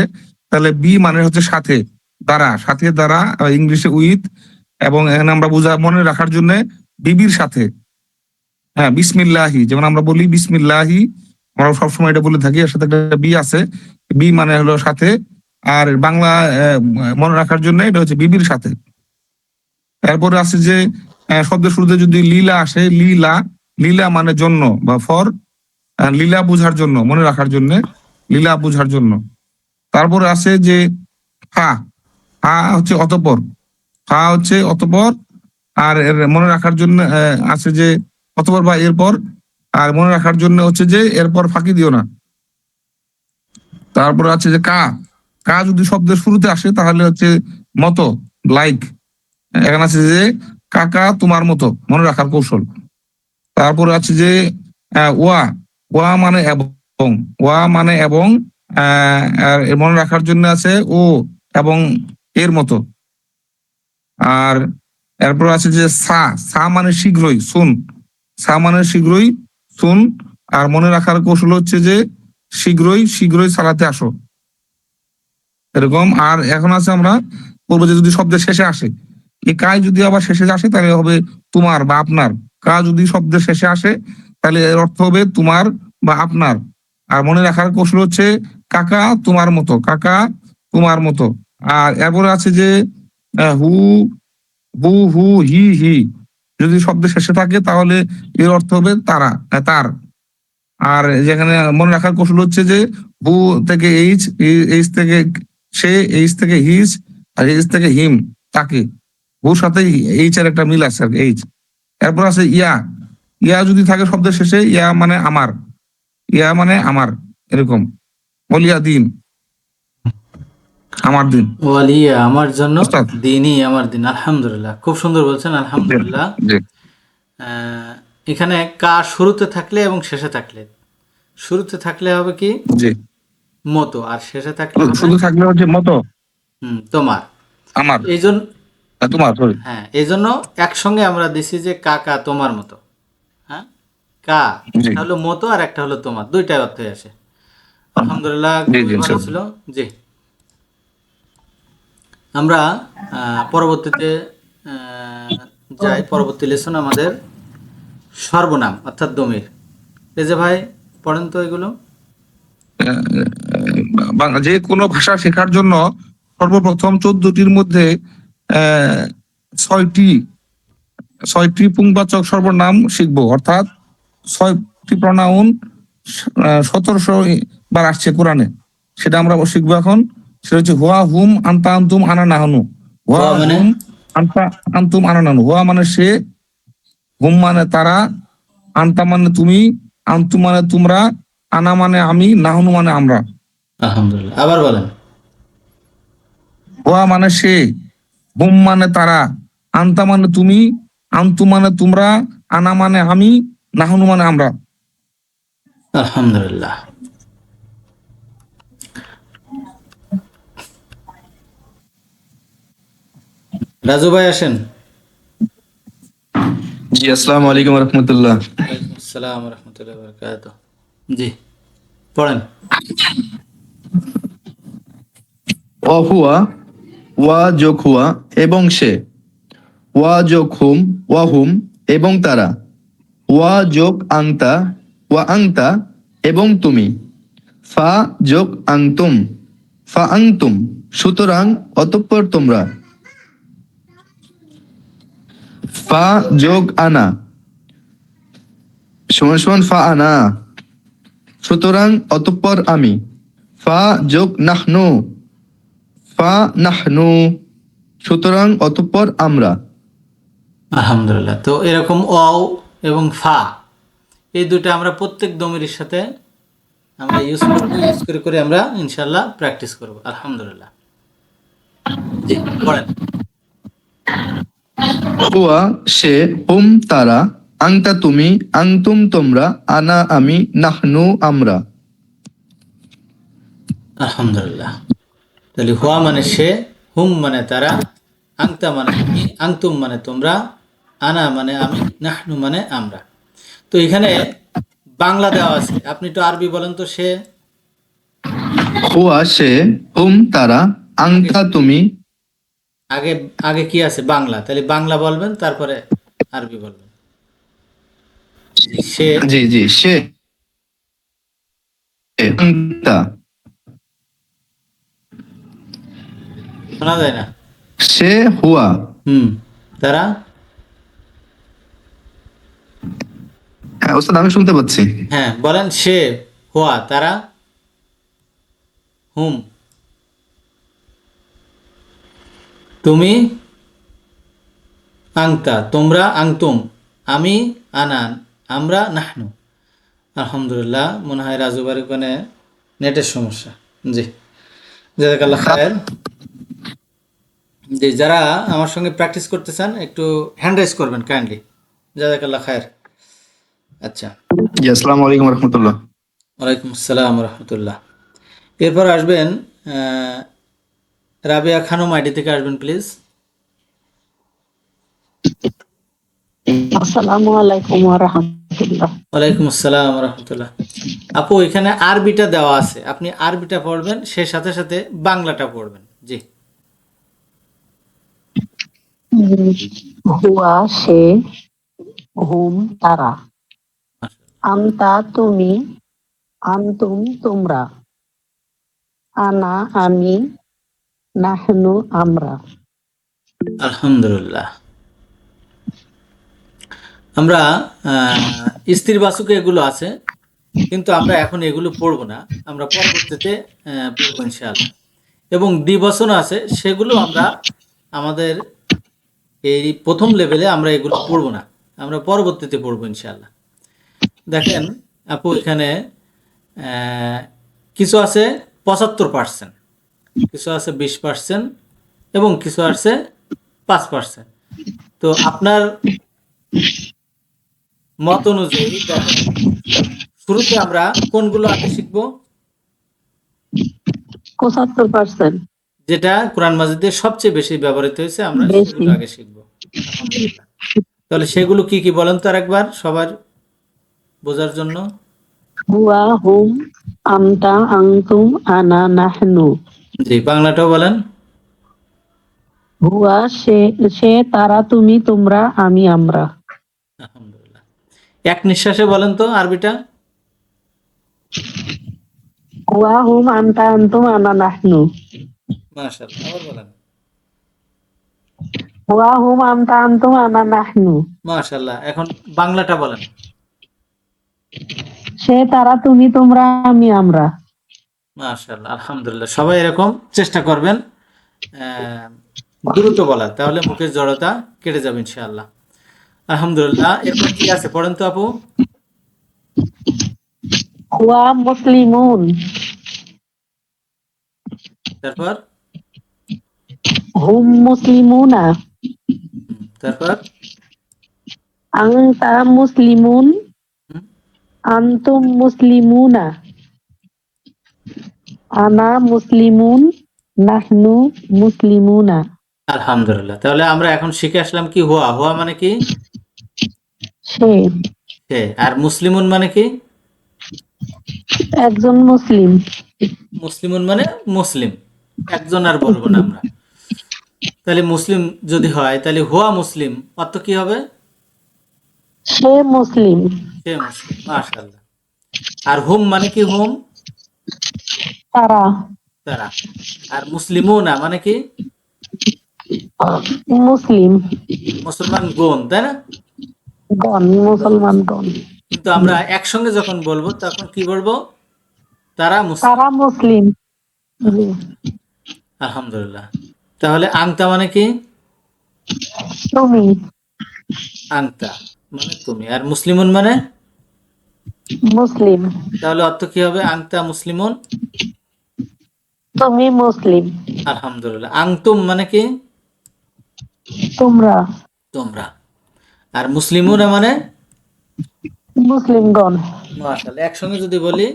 তাহলে বি মানে হচ্ছে সাথে, দ্বারা, সাথে দ্বারা, ইংলিশে উইথ। এবং এখানে আমরা মনে রাখার জন্য বিবির সাথে, হ্যাঁ, বিসমিল্লাহি, যেমন আমরা বলি বিসমিল্লাহি, আমরা সবসময় এটা বলে থাকি, এর সাথে একটা বি আছে। বি মানে হলো সাথে। আর বাংলা মনে রাখার জন্য এটা হচ্ছে বিবির সাথে। এরপরে আছে যে শব্দের শুরুতে যদি লীলা আসে, লীলা, লীলা মানে জন্য বা ফর, লীলা বোঝার জন্য, মনে রাখার জন্য, লীলা বোঝার জন্য। তারপরে আছে যে ফা। ফা হচ্ছে অতঃপর, ফা হচ্ছে অতঃপর। আর এর মনে রাখার জন্য আছে যে অতঃপর বা এরপর। আর মনে রাখার জন্য হচ্ছে যে এরপর ফাঁকি দিও না। তারপরে আছে যে কা। কা যদি শব্দের শুরুতে আসে তাহলে হচ্ছে মতো, লাইক। এখানে আছে যে কাকা তোমার মতো, মনে রাখার কৌশল। তারপরে আছে যে ওয়া। ওয়া মানে এবং, ওয়া মানে এবং। আর এর মনে রাখার জন্য আছে ও এবং এর মতো। আর এরপর আছে যে সা। সা মানে শীঘ্রই, শুন। সা মানে শীঘ্রই, শুন। আর মনে রাখার কৌশল হচ্ছে যে শীঘ্রই, শীঘ্রই সালাতে আসো, এরকম। আর এখন আছে আমরা বলবো যে যদি শব্দের শেষে আসে, এই কাজ যদি আবার শেষে আসে তাহলে হবে তোমার বা আপনার। কা যদি শব্দের শেষে আসে তাহলে এর অর্থ হবে তোমার বা আপনার। আর মনে রাখার কৌশল হচ্ছে কাকা তোমার মতো, কাকা তোমার মতো। আর এরপরে আছে যে হু, হু হু, হি হি, যদি শব্দের শেষে থাকে তাহলে এর অর্থ হবে তারা, তার। আর যেখানে মনে রাখার কৌশল হচ্ছে যে হু থেকে এইচ, এইচ থেকে সে, এইচ থেকে হিজ, আর এইচ থেকে হিম, তাকে। হুর সাথে এইচ এর একটা মিল আছে আর কি, এইচ। এরপর আছে ইয়া। ইয়া যদি থাকে শব্দের শেষে, ইয়া মানে আমার, ইয়া মানে আমার, এরকম। বলিয়া দিন, আমার দিন।
ওয়ালিয়া আমার জন্য,
বুঝতে
দিনই আমার দিন। আলহামদুলিল্লাহ, খুব সুন্দর বলছেন, আলহামদুলিল্লাহ।
জি
আহ, এখানে কা শুরুতে থাকলে এবং শেষে থাকলে, শুরুতে থাকলে হবে কি
জি।
মতো, আর শেষে থাকলে হবে
শুধু থাকলে হচ্ছে মতো,
তোমার।
আমার,
এই জন্য,
তোমার, সরি।
হ্যাঁ, এই জন্য একসঙ্গে আমরা দিছি যে কাকা তোমার মতো। হ্যাঁ, কা
জি
একটা হলো মতো আর একটা হলো তোমার, দুইটাই অর্থে আসে। আলহামদুলিল্লাহ,
জি জি
খুবই ভালো
ইনশাআল্লাহ।
ছিল। জি, আমরা পরবর্তীতে যাই। পরবর্তী লেসন আমাদের সর্বনাম অর্থাৎ দমির। এই যে ভাই, পড়েন তো এগুলো।
যে কোনো ভাষা শেখার জন্য সর্বপ্রথম 14টির মধ্যে আহ, ছয়টি ছয়টি পুংবাচক সর্বনাম শিখবো, অর্থাৎ 6টি প্রনাউন 1700 বার আসছে কোরআনে, সেটা আমরা শিখবো এখন। সেটা হচ্ছে হুয়া, হুম, আন্তা, আন্তুম, আনা, নাহানু। হুয়া,
হুয়া মানে,
হুম, আন্তা, আন্তুম, আনা, নাহানু। হুয়া মানে সে, হুম মানে তারা, আন্তা মানে তুমি, আন্তুম মানে তোমরা, আনা মানে আমি, নাহানু মানে আমরা।
আলহামদুলিল্লাহ, আবার বলেন।
হুয়া মানে সে, হুম মানে তারা, আন্তা মানে তুমি, আন্তু মানে তোমরা, আনা মানে আমি, নাহানু মানে আমরা।
আলহামদুলিল্লাহ। রাজু ভাই আসেন।
জি, আসসালামু আলাইকুম রহমতুল্লাহ।
ওয়ালাইকুম আসসালাম রহমতুল্লাহ বরকাত। জি, পড়েন।
অহুয়া, ওয়া যোগ হুয়া এবং সে, ওয়া যোগ হুম, ওয়া হুম এবং তারা, ওয়া যোগ আংতা, ওয়া আংতা এবং তুমি, ফা যোগ আংতুম, ফা আংতুম সুতরাং অতঃপর তোমরা, ফা যোগ আনা সমান সমান ফা আনা সুতরাং অতঃপর আমি, ফা যোগ নাহনু, ফা নাহনু সুতরাং অতঃপর আমরা।
আলহামদুলিল্লাহ। তো এরকম অও এবং ফা, এই দুটো আমরা প্রত্যেক দমিরের সাথে আমরা ইউজ করবো, ইউজ করে করে আমরা ইনশাল্লাহ প্র্যাকটিস করব। আলহামদুলিল্লাহ। জি, পড়েন।
হুয়া সে, হুম তারা, আংতা তুমি, আংতুম তোমরা, আনা আমি, নাহনু আমরা।
আলহামদুলিল্লাহ। তাহলে হুয়া মানে সে, হুম মানে তারা, আংতা মানে তুমি, আংতুম মানে তোমরা, আনা মানে আমি, নাহনু মানে আমরা। তো এখানে বাংলা দেওয়া আছে, আপনি একটু আরবি বলেন তো। সে
হুয়া সে, হুম তারা, আংতা তুমি।
আগে আগে কি আছে? বাংলা। তাহলে বাংলা বলবেন, তারপরে আরবি বলবেন। জি, সে।
জি জি, সে, আংতা,
শোনা যায় না।
সে হুয়া।
হুম। তারা।
হ্যাঁ ওস্তাদ, আমি শুনতে পাচ্ছি।
হ্যাঁ বলেন, সে, হুয়া, তারা, হুম, তুমি, আংতা তোমরা, আংতুম আমি, আনান আমরা, নাহনু। আলহামদুলিল্লাহ, মনে হয় রাজুবার ওখানে নেটের সমস্যা। জি, জাযাকাল্লাহ খায়ের। জি, যারা আমার সঙ্গে প্র্যাকটিস করতে চান একটু হ্যান্ড রাইজ করবেন কাইন্ডলি। জাযাকাল্লাহ খায়ের। আচ্ছা।
জি, আসসালামু আলাইকুম রহমতুল্লাহ।
ওয়ালাইকুম আসসালাম রহমতুল্লাহ। এরপর আসবেন আহ, রাবিয়া খানম আইডি থেকে আসবেন প্লিজ।
আসসালামু আলাইকুম ওয়া রাহমাতুল্লাহ।
ওয়ালাইকুম আসসালাম রহমতুল্লাহ। আপু, এখানে আরবিটা দেওয়া আছে, আপনি আরবিটা পড়বেন, সে সাথে সাথে বাংলাটা পড়বেন। জি।
উম, হুয়া সে, হুম তারা, আনতা তুমি, আনতুম তোমরা, আনা আমি, নাহনু আমরা।
আলহামদুলিল্লাহ। আমরা স্ত্রীবাচক এগুলো আছে, কিন্তু আমরা এখন এগুলো পড়বো না, আমরা পরবর্তীতে পড়বো ইনশাআল্লাহ। এবং দ্বিবচন আছে, সেগুলো আমরা আমাদের এই প্রথম লেভেলে আমরা এগুলো পড়বো না, আমরা পরবর্তীতে পড়বো ইনশাআল্লাহ। দেখেন আপু, এখানে আহ, কিছু আছে 75%, কিছু আছে 20%, এবং কিছু আছে 5%। তো আপনার মত অনুযায়ী দেখেন, শুরুতে আমরা কোনগুলো আগে শিখবো?
75%
যেটা কোরআন মাজিদে সবচেয়ে বেশি ব্যবহৃত হয়েছে, আমরা
বেশি।
সেগুলো আগে শিখবো। আলহামদুলিল্লাহ। তাহলে সেগুলো কি কি বলেন তো আরেকবার সবার বোঝার জন্য।
হুয়া হুম, আনতা আনতুম, আনা নাহনু।
জি, বাংলাটাও বলেন।
হুয়া সে, সে তারা তুমি তোমরা আমি আমরা।
আলহামদুলিল্লাহ। এক নিঃশ্বাসে বলেন তো আরবিটা।
হুয়া হুম, আনতা আনতুম, আনা নাহনু।
মাশাআল্লাহ, আবার বলেন।
হুয়া হুম, আনতা আনতুম, আনা নাহনু।
মাশাআল্লাহ, এখন বাংলাটা বলেন।
সে তারা তুমি তোমরা আমি আমরা।
মাশাআল্লাহ, আলহামদুলিল্লাহ। সবাই এরকম চেষ্টা করবেন আহ, দ্রুত বলা, তাহলে মুখের জড়তা কেটে যাবে ইনশাআল্লাহ। আলহামদুলিল্লাহ। এরপর কি আছে পড়েন তো আপু।
হুয়া মুসলিমুন,
তারপর
হুম মুসলিমুনা,
তারপর
আনতা মুসলিমুন,
হুম,
আনতুম মুসলিমুনা, আনা মুসলিমুন, নাহনু মুসলিমুনা।
আলহামদুলিল্লাহ। তাহলে আমরা এখন শিখে আসলাম কি, হুয়া। হুয়া মানে কি?
সে
সে। আর মুসলিমুন মানে কি?
একজন মুসলিম।
মুসলিমুন মানে মুসলিম, একজন আর বলবো না আমরা। তাহলে মুসলিম যদি হয়, তাহলে হুয়া মুসলিম অর্থ কি হবে?
সে মুসলিম।
সে মুসলিম। মাশাআল্লাহ। আর হুম মানে কি? হুম
তারা
তারা। আর মুসলিমুনা মানে কি?
মুসলিম
মুসলমান গণ, তাই না?
গণ,
তো
মুসলমান গণ।
কিন্তু আমরা একসঙ্গে যখন বলবো তখন কি বলবো? তারা মুসলিম।
তারা মুসলিম। জি।
আলহামদুলিল্লাহ। তাহলে আংতা মানে কি?
তুমি
আংতা মানে তুমি। আর মুসলিমুন মানে?
মুসলিম।
তাহলে অর্থ কি হবে? আংতা মুসলিমুন।
তুমি মুসলিম।
আলহামদুলিল্লাহ। আংতুম মানে কি?
তোমরা
তোমরা। আর মুসলিমুন মানে?
মুসলিমগণ।
মাশাআল্লাহ। একসঙ্গে যদি বলি,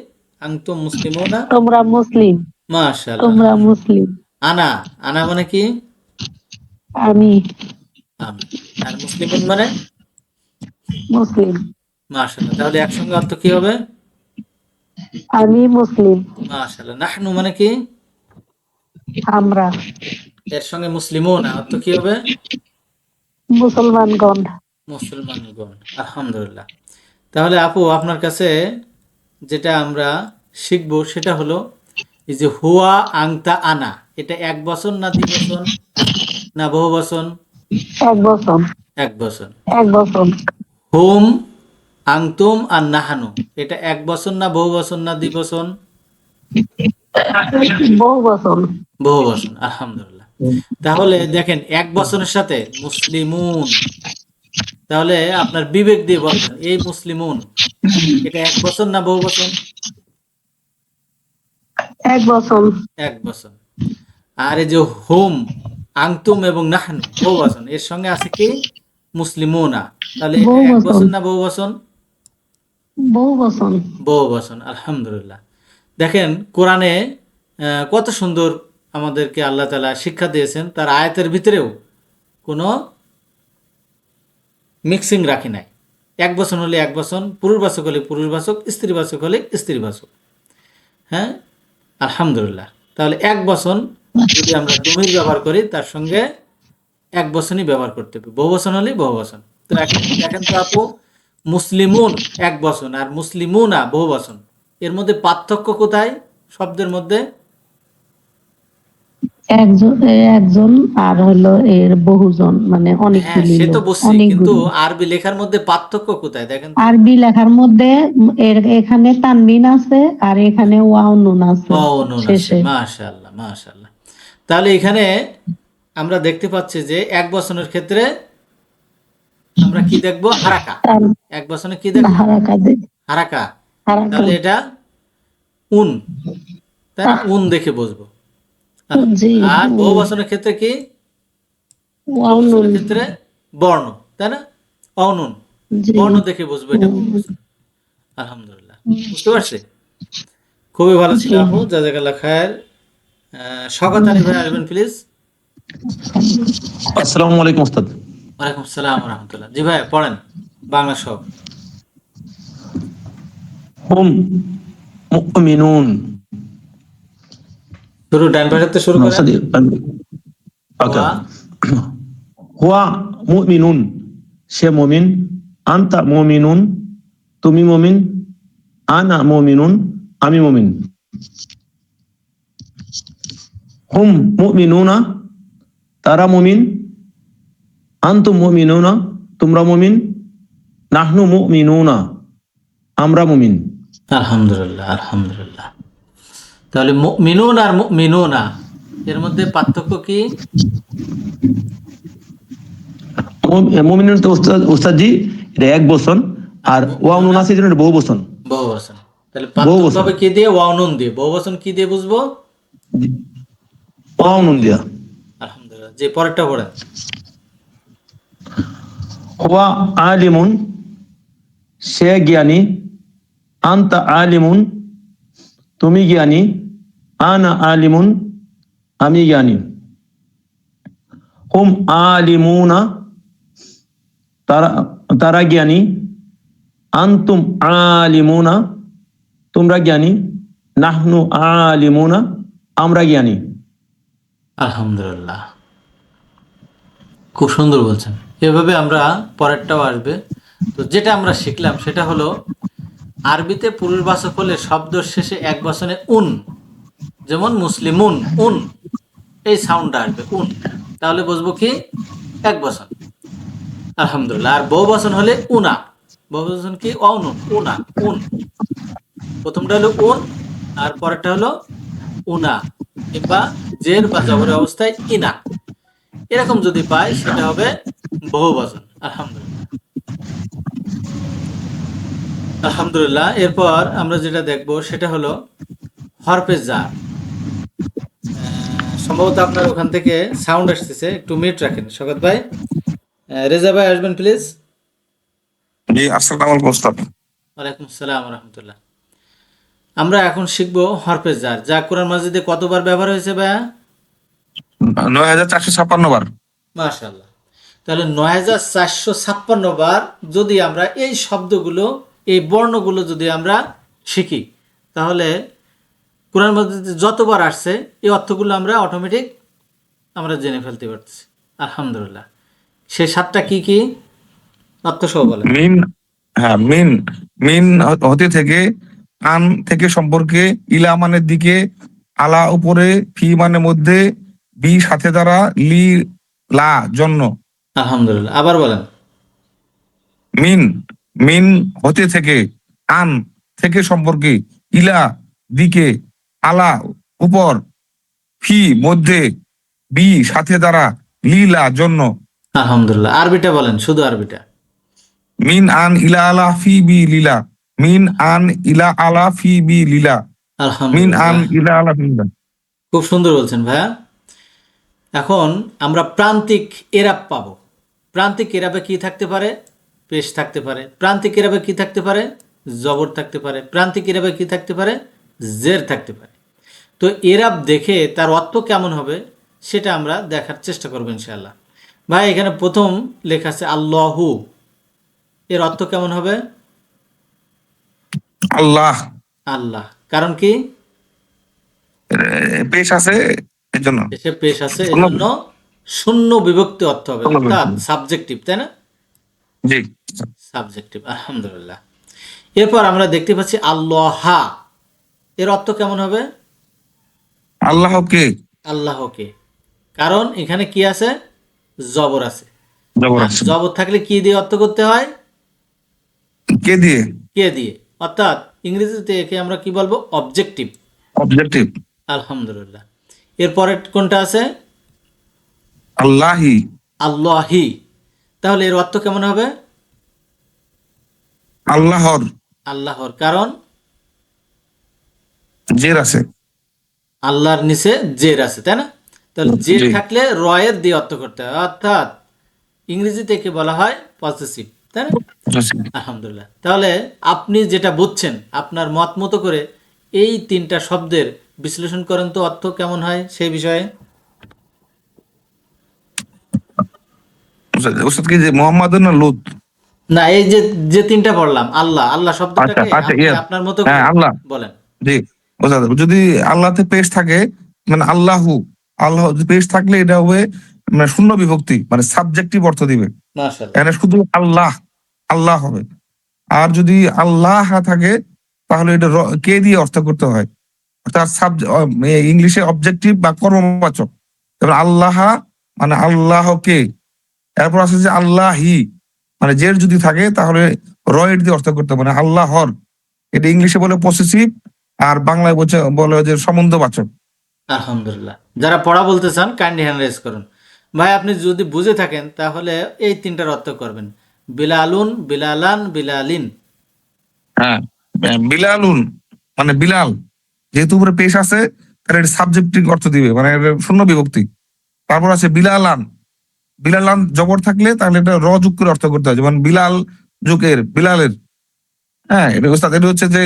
আংতুম মুসলিমুনা।
তোমরা মুসলিম।
মাশাআল্লাহ,
তোমরা
আলহামদুলিল্লাহ।
মুসলিম।
আনা। আনা মানে কি?
আমি
আমি। আর মুসলিমুন মানে?
মুসলিম।
মাশাআল্লাহ, তাহলে একসঙ্গে অর্থ কি হবে?
আমি মুসলিম।
মাশাআল্লাহ। নাহনু মানে কি?
আমরা
এর সঙ্গে মুসলিমুন অর্থ কি হবে?
মুসলমানগণ।
মুসলমানগণ। আলহামদুলিল্লাহ। তাহলে আপু আপনার কাছে যেটা আমরা শিখব সেটা হলো এই যে হুয়া আংতা আনা, এটা এক বচন না দ্বিবচন না বহু বচন?
এক বছর।
এক বচন।
এক বছর।
হুম আংতুম আর নাহানু, এটা এক বচন না বহু বচন না দ্বিবচন?
বহু বছর।
বহু বচন। আলহামদুলিল্লাহ। তাহলে দেখেন এক বচনের সাথে মুসলিমুন, তাহলে আপনার বিবেক দিয়ে বলবেন এই মুসলিমুন এটা এক বচন না বহু বচন?
এক বছর।
এক বচন। আর এই যে হুম আংতুম এবং নাহনু বহু বচন, এর সঙ্গে আছে কি? মুসলিমুনা, তাহলে এটা
বহু
এক
বচন।
বচন না বহু বচন?
বহু বছর।
বহু বচন। আলহামদুলিল্লাহ। দেখেন কোরআনে কত সুন্দর আমাদেরকে আল্লাহ তাআলা শিক্ষা দিয়েছেন, তার আয়াতের ভিতরেও কোনো মিক্সিং রাখি নাই। এক বচন হলে এক বচন, পুরুষবাচক হলে পুরুষবাচক, স্ত্রীবাচক হলে স্ত্রীবাচক। হ্যাঁ, আলহামদুলিল্লাহ। তাহলে এক বচন যদি আমরা ডুমির ব্যবহার করি তার সঙ্গে এক বচনই ব্যবহার করতে হবে, বহু বচন হলে বহু বচন। তো এখন দেখেন তো আপু, মুসলিমুন এক বচন আর মুসলিমুনা বহু বচন, এর মধ্যে পার্থক্য কোথায় শব্দের মধ্যে?
একজন একজন আর হলো এর বহুজন, মানে
হ্যাঁ,
অনেকগুলি
সে তো
লোক,
বুঝছি, কিন্তু
অনেকগুলি।
আরবি লেখার মধ্যে পার্থক্য কোথায় দেখেন তো?
আরবি লেখার মধ্যে এখানে তানবিন আছে আর এখানে ওয়াও নুন আছে
ও নুন আছে।
শেষে।
মাশাআল্লাহ, মাশাআল্লাহ। তাহলে এখানে আমরা দেখতে পাচ্ছি যে এক বচনের ক্ষেত্রে আমরা কি দেখব? হারাকা।
তার
এক বচনে কি দেখব?
হারাকা
হারাকা।
হারাকা।
তাহলে এটা উন, তাই না? উন দেখে বুঝবো।
জি।
আর বহু বচনের ক্ষেত্রে কি? বহু
ওয়াও নুন।
বচনের ক্ষেত্রে বর্ণ, তাই না? অনুন,
জি।
বর্ণ দেখে বুঝবো এটা বহু বচন। আলহামদুলিল্লাহ, বুঝতে পারছি। খুবই ভালো ছিল
জি।
আপু, জাযাকাল্লাহ খায়ের। শওকত আলী ভাই আসবেন প্লিজ।
আসসালামু আলাইকুম ওস্তাদ।
ওয়ালাইকুম সালাম রহমতুল্লাহ। জি ভাই পড়েন বাংলা সব।
হুম মুমিনুন।
শুরু ডান পাশেতে শুরু করেন।
ওস্তাদ ওকে।
ওয়া
হুয়া মুমিনুন, সে মুমিন। আনতা মুমিনুন, তুমি মুমিন। আনা মুমিনুন, আমি মুমিন। হুম মুমিনুনা, তারা মুমিন। আনতুম মুমিনুনা, তোমরা মুমিন। নাহনু মুমিনুনা, আমরা মুমিন।
আলহামদুলিল্লাহ, আলহামদুলিল্লাহ। তাহলে মুমিনুন আর মুমিনুনা এর মধ্যে পার্থক্য কি?
মুমিনুন তো উস্তাদজি এটা এক বচন, আর ওয়াও নুন আছে এটা বহু বচন।
বহু বচন। তাহলে
বহু
পার্থক্য
বচন।
হবে কি দিয়ে? ওয়াও নুন দিয়ে। বহু বচন কি দিয়ে বুঝবো?
ওয়াও নুন দিয়া।
আলহামদুলিল্লাহ। যে পরেরটা পড়েন।
হুয়া আলিমুন, সে জ্ঞানী। আনতা আলিমুন, তুমি জ্ঞানী। আনা আলিমুন, আমি জ্ঞানী। হুম আলিমুনা, তারা তারা জ্ঞানী। আনতুম আলিমুনা, তোমরা জ্ঞানী। নাহনু আলিমুনা, আমরা জ্ঞানী।
আলহামদুলিল্লাহ, খুব সুন্দর বলছেন। এভাবে আমরা পরেরটাও আসবে। তো যেটা আমরা শিখলাম সেটা হলো আরবিতে পুরুষবাচক হলে শব্দের শেষে এক বচনে উন, যেমন মুসলিমুন, উন এই সাউন্ডটা আসবে উন, তাহলে বুঝবো কি? এক বচন। আলহামদুলিল্লাহ। আর বহু বচন হলে উনা, বহু বচন কি? অনুন, উনা, উন। প্রথমটা হলো উন আর পরেরটা হলো উনা, কিংবা জের বা জবরের অবস্থায় ইনা, এরকম যদি পাই সেটা হবে বহু বচন। আলহামদুলিল্লাহ, আলহামদুলিল্লাহ। এরপর আমরা যেটা দেখব সেটা হলো হরফে জার। সম্ভবত আপনার ওখান থেকে সাউন্ড আসতেছে, একটু মিউট রাখেন শওকত ভাই। রেজা ভাই আসবেন প্লিজ।
জি, আসসালামু আলাইকুম ওস্তাদ।
ওয়ালাইকুম আসসালাম রহমতুল্লাহ। আমরা এখন শিখবো হরফে জার, যা কোরআন মাজিদে কতবার ব্যবহার হয়েছে ভাইয়া?
9456 বার।
মাশাআল্লাহ। তাহলে 9456 বার যদি আমরা এই শব্দগুলো, এই বর্ণগুলো যদি আমরা শিখি, তাহলে কোরআন মধ্যে যতবার আসছে এই অর্থগুলো আমরা অটোমেটিক আমরা জেনে ফেলতে পারছি। আলহামদুলিল্লাহ। সেই 7টা কি কি অর্থ সহ বলেন।
মিন, হ্যাঁ মিন, মিন হতে থেকে, আন থেকে সম্পর্কে, ইলা মানের দিকে, আলা উপরে, ফি মানে মধ্যে, বি সাথে দ্বারা, লি লা জন্য।
আলহামদুলিল্লাহ। আবার বলেন।
মিন, মিন হতে থেকে, আন থেকে সম্পর্কে, ইলা দিকে, আলা উপর, ফি মধ্যে, বি সাথে দ্বারা, লীলা জন্য।
আলহামদুলিল্লাহ। আরবিটা বলেন, শুধু আরবিটা।
মিন আন ইলা আলা ফি বি লীলা, মিন আন ইলা আলা ফি বি লীলা, মিন আন
আলহামদুলিল্লাহ।
ইলা আলা ফি লীলা।
খুব সুন্দর বলছেন ভাইয়া। এখন আমরা প্রান্তিক এরাব পাবো। প্রান্তিক এরাবে কি থাকতে পারে? পেশ থাকতে পারে। প্রান্তিক এরাবে কি থাকতে পারে? জবর থাকতে পারে। প্রান্তিক এরাবে কি থাকতে পারে? জের থাকতে পারে। তো এরাব দেখে তার অর্থ কেমন হবে সেটা আমরা দেখার চেষ্টা করবো ইনশাআল্লাহ। ভাই এখানে প্রথম লেখা আছে আল্লাহু, এর অর্থ কেমন হবে?
আল্লাহ,
আল্লাহ। কারণ কি?
পেশ আছে এর জন্য।
এসে পেশ আছে, এজন্য শূন্য বিভক্তি অর্থ হবে, অর্থাৎ সাবজেক্টিভ, তাই না?
জি,
সাবজেক্টিভ। আলহামদুলিল্লাহ। এরপর আমরা দেখতে পাচ্ছি আল্লাহা, এর অর্থ কেমন হবে?
আল্লাহকে,
আল্লাহকে। কারণ এখানে কি আছে? জবর আছে।
জবর
আর
আছে।
জবর থাকলে কি দিয়ে অর্থ করতে হয়?
কে দিয়ে?
কে দিয়ে। অর্থাৎ ইংরেজিতে একে আমরা কি বলবো? অবজেক্টিভ।
অবজেক্টিভ।
আলহামদুলিল্লাহ। এরপরে কোনটা আছে?
আল্লাহি,
আল্লাহি। তাহলে এর অর্থ কেমন হবে?
আল্লাহর,
আল্লাহর। কারণ
জের আছে।
আল্লাহর নিচে জের আছে, তাই না? তাহলে জের
জি।
থাকলে রয়ের দিয়ে অর্থ করতে হয়, অর্থাৎ ইংরেজিতে একে বলা হয় পসেসিভ, তাই না? আলহামদুলিল্লাহ। তাহলে আপনি যেটা বুঝছেন আপনার মত মতো করে এই 3টা শব্দের বিশ্লেষণ করেন তো, অর্থ কেমন হয় সেই বিষয়ে।
ওস্তাদ কি যে মোহাম্মদ না লুত?
না, এই যে যে 3টা পড়লাম, আল্লাহ, আল্লাহ শব্দটাকে
আচ্ছা আচ্ছা,
আপনি
ইয়ে,
আপনার মতো
হ্যাঁ
করে
আল্লাহ।
বলেন।
জি, ওস্তাদ যদি আল্লাহতে পেশ থাকে, মানে আল্লাহু, আল্লাহ পেশ থাকলে এটা হবে মানে শূন্য বিভক্তি, মানে সাবজেক্টিভ অর্থ দিবে।
মাশাআল্লাহ।
এখানে শুধু আল্লাহ, আল্লাহ হবে। আর যদি আল্লাহ থাকে তাহলে এটা কে দিয়ে অর্থ করতে হয়, অর্থাৎ ইংলিশে অবজেক্টিভ বা কর্মবাচক। তারপর আল্লাহ মানে আল্লাহকে। এরপর আছে যে আল্লাহি, মানে জের যদি থাকে তাহলে রয়ের দিয়ে অর্থ করতে হবে, মানে আল্লাহর। এটা ইংলিশে বলে পসেসিভ, আর বাংলায় বলে যে সম্বন্ধবাচক।
আলহামদুলিল্লাহ। যারা পড়া বলতে চান কাইন্ডলি হ্যান্ড রেজ করুন। ভাই আপনি যদি বুঝে থাকেন তাহলে এই 3টার অর্থ করবেন। বিলালুন, বিলালান, বিলালিন।
হ্যাঁ, বিলালুন মানে বিলাল, যেহেতু উপরে পেশ আছে তাহলে এটা সাবজেক্টিভ অর্থ দিবে, মানে এটা শূন্য বিভক্তি। তারপর আছে বিলালান, বিলালান জবর থাকলে তাহলে এটা র যুগ করে অর্থ করতে হয়, যেমন বিলাল যুগের, বিলালের। হ্যাঁ, এটা ওস্তাদ এটা হচ্ছে যে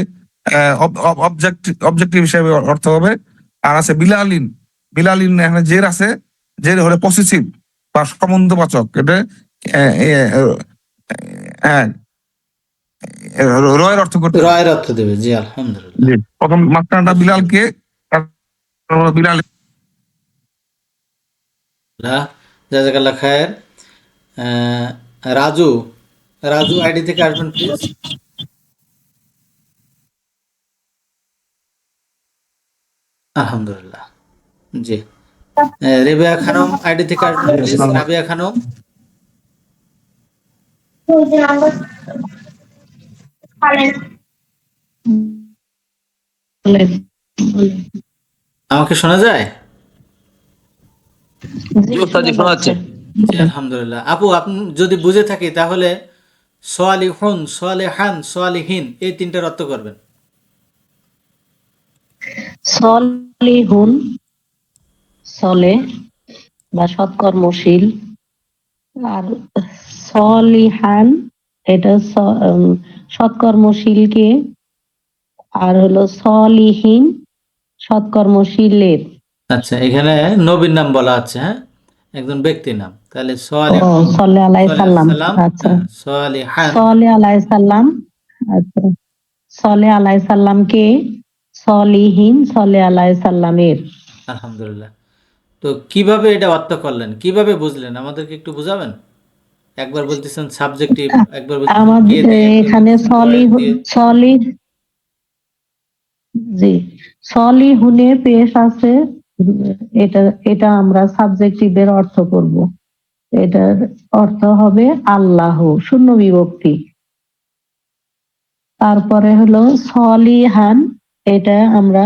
অবজেক্টিভ হিসেবে অর্থ হবে। আর আছে বিলালিন, বিলালিন এখানে জের আছে, জের হলে পসেসিভ বা সম্বন্ধবাচক। এটা হ্যাঁ, রয়ের অর্থ করতে হয়।
রয়ের অর্থ দেবে। জি, আলহামদুলিল্লাহ।
জি, প্রথম মাত্রাটা বিলালকে, তারপর বিলাল।
জাযাকাল্লাহ খায়ের। রাজু, রাজু আইডি থেকে আসবেন প্লিজ। আলহামদুলিল্লাহ। জি। রেবিয়া খানম আইডি থেকে আসবেন প্লিজ। রাবিয়া খানম।
বলেন, বলেন।
আমাকে শোনা যায়?
জি ওস্তাদ, জি শোনা যাচ্ছে।
জি, আলহামদুলিল্লাহ। আপু আপনি যদি বুঝে থাকি তাহলে সোয়ালিহুন, সোয়ালিহান, সোয়ালিহিন এই 3টার অর্থ করবেন।
সলিহুন, সলে বা সৎকর্মশীল। আর সলিহান, এটা সৎকর্মশীলকে। আর হলো সলিহীন, সৎকর্মশীলের।
আচ্ছা, এখানে নবীর নাম বলা আছে। হ্যাঁ, একজন ব্যক্তির নাম। তাহলে
ও
সালিহুন,
সল্লে আলাই সাল্লাম।
সালাম,
আচ্ছা,
সালিহান।
সলে আলাই সাল্লাম। আচ্ছা, সলে আলাই সাল্লাম কে, সলিহীন সলে আলাই সাল্লামের।
আলহামদুলিল্লাহ। তো কিভাবে এটা অর্থ করলেন, কিভাবে বুঝলেন, আমাদেরকে একটু বুঝাবেন? একবার বলতেছেন সাবজেক্টিভ, একবার বলতেছেন কে
আমাদের
দিয়ে, একবার
এখানে
বলতেছেন রয়ের দিয়ে।
সলি, জি, সলিহুনে পেশ আছে। এটা এটা আমরা সাবজেক্টিভের অর্থ করব। এটার অর্থ হবে আল্লাহ, শূন্য বিভক্তি। তারপরে হলো সলিহান, এটা আমরা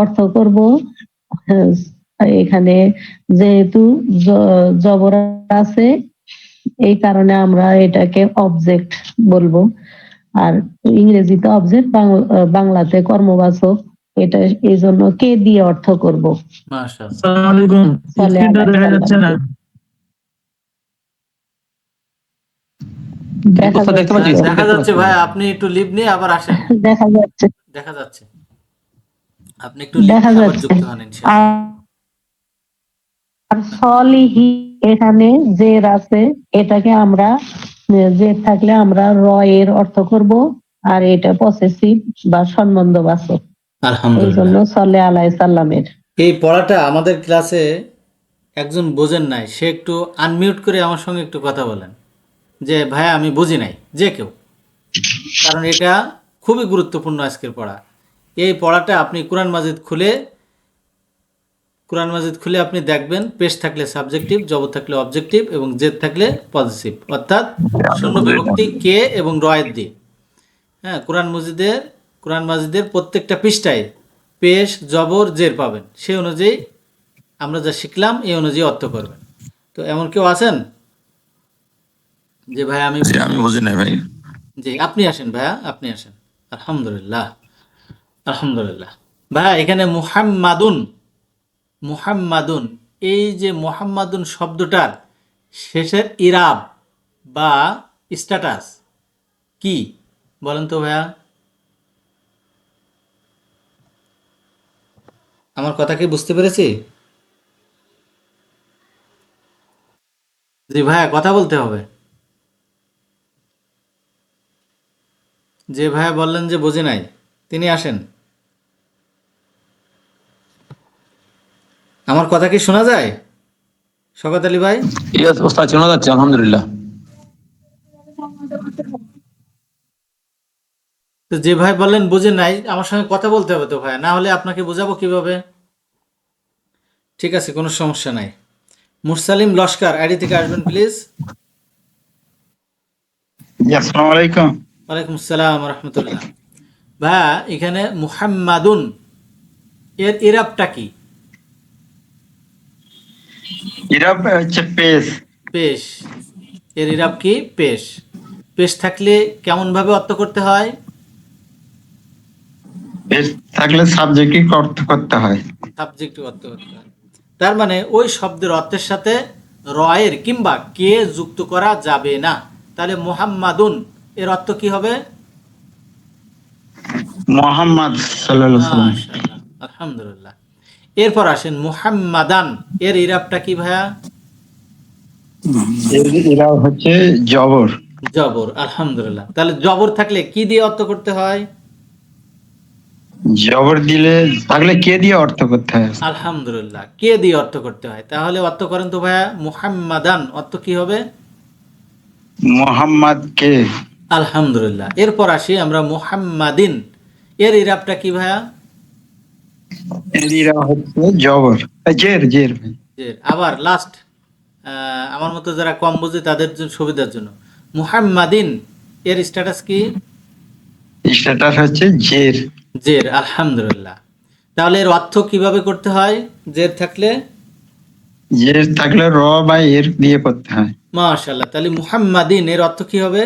অর্থ করব, আহ, এখানে যেহেতু জবর আছে, এই কারণে আমরা এটাকে অবজেক্ট বলবো। আর ইংরেজিতে অবজেক্ট, বাংলাতে কর্মবাচক। এটা এই জন্য কে দিয়ে অর্থ করব।
মাশাআল্লাহ।
আসসালামু আলাইকুম,
সলে
স্ক্রিনটা
আলাই
দেখা যাচ্ছে
সাল্লাম।
না?
দেখা
ওস্তাদ দেখতে
যাচ্ছে
পাচ্ছি,
তো,
স্ক্রিন
দেখা
দেখতে
যাচ্ছে
পাচ্ছি।
ভাই, আপনি একটু লিভ নিয়ে আবার আসেন।
দেখা যাচ্ছে,
দেখা যাচ্ছে, আপনি একটু লিভ
দেখা
নিয়ে আবার
যাচ্ছে।
যুক্ত হন ইনশাআল্লাহ।
আর সলিহি, এখানে জের আছে, এটাকে আমরা জের থাকলে আমরা র এর অর্থ করব। আর এটা পসেসিভ বা সম্বন্ধবাচক, এই জন্য
আলহামদুলিল্লাহ।
সলে আলাই সাল্লামের।
এই পড়াটা আমাদের ক্লাসে একজন বোঝেন নাই, সে একটু আনমিউট করে আমার সঙ্গে একটু কথা বলেন যে ভাইয়া আমি বুঝি নাই, যে কেউ। কারণ এটা খুবই গুরুত্বপূর্ণ আজকের পড়া। এই পড়াটা আপনি কোরআন মাজিদ খুলে আপনি দেখবেন, পেশ থাকলে সাবজেক্টিভ, জবর থাকলে অবজেক্টিভ এবং জেদ থাকলে পজিটিভ, অর্থাৎ শূন্য বিভক্তি কে এবং রয়ের দিয়ে। হ্যাঁ, কোরআন মাজিদের প্রত্যেকটা পৃষ্ঠায় পেশ, জবর, জের পাবেন। সেই অনুযায়ী আমরা যা শিখলাম এই অনুযায়ী অর্থ করবেন। তো এমন কেউ আছেন যে ভাই আমি বুঝি
আমি
নাই?
বুঝি নাই ভাই।
জি, আপনি আসেন ভাইয়া, আপনি আসেন। আলহামদুলিল্লাহ, আলহামদুলিল্লাহ। ভাইয়া এখানে মুহাম্মাদুন, মুহাম্মাদুন, এই যে মুহাম্মাদুন শব্দটার শেষের ইরাব বা স্ট্যাটাস কি বলেন তো ভাইয়া? আমার কথা কি বুঝতে পেরেছি? জি ভাইয়া, কথা বলতে হবে। যে ভাইয়া বললেন যে বুঝে নাই, তিনি আসেন। আমার কথা কি শোনা যায় শওকত আলী ভাই?
ইয়েস ওস্তাদ, শোনা যাচ্ছে আলহামদুলিল্লাহ।
তো যে ভাই বললেন বুঝে নাই, আমার সঙ্গে কথা বলতে হবে তো ভাইয়া, না হলে আপনাকে বোঝাবো কিভাবে? ঠিক আছে, কোনো সমস্যা নাই। মুরসালিম লস্কর আইডি থেকে আসবেন প্লিজ।
জি, আসসালামু আলাইকুম।
ওয়ালাইকুম আসসালাম রহমতুল্লাহ। ভাইয়া এখানে মুহাম্মাদুন এর ইরাবটা কি?
এরা হচ্ছে পেস।
পেশ, এর ইরাব কি? পেশ। পেশ থাকলে কেমন ভাবে অর্থ করতে হয়?
পেস থাকলে সাবজেক্টিভ অর্থ করতে হয়।
সাবজেক্টিভ অর্থ করতে হয়। তার মানে ওই শব্দের অর্থের সাথে রয়ের কিংবা কে যুক্ত করা যাবে না। তাহলে মুহাম্মাদুন এর অর্থ কি হবে?
মোহাম্মদ সাল্লাল্লাহু আলাইহি ওয়াসাল্লাম।
মাশাআল্লাহ, আলহামদুলিল্লাহ। এরপর আসেন মুহাম্মাদান, এর ইরাবটা কি ভাইয়া?
এরা হচ্ছে জবর।
জবর, আলহামদুলিল্লাহ। তাহলে জবর থাকলে কি দিয়ে অর্থ করতে হয়?
জবর দিলে থাকলে কে দিয়ে অর্থ করতে হয়?
আলহামদুলিল্লাহ, কে দিয়ে অর্থ করতে হয়। তাহলে অর্থ করেন তো ভাইয়া, মুহাম্মাদান অর্থ কি হবে?
মোহাম্মদ কে।
আলহামদুলিল্লাহ। এরপর আসি আমরা মুহাম্মাদিন, এর ইরাবটা কি ভাইয়া?
এরা হচ্ছে জবর, জের জের।
যে আবার লাস্ট, আমার মতো যারা কম বুঝে তাদের জন্য, সুবিধার জন্য, মুহাম্মাদিন এর স্ট্যাটাস কি?
সেটা হচ্ছে জের।
জের, আলহামদুলিল্লাহ। তাহলে এর অর্থ কিভাবে করতে হয় জের থাকলে?
জের থাকলে র বা এর দিয়ে করতে হয়।
মাশাআল্লাহ। তাহলে মুহাম্মাদিন এর অর্থ কি হবে?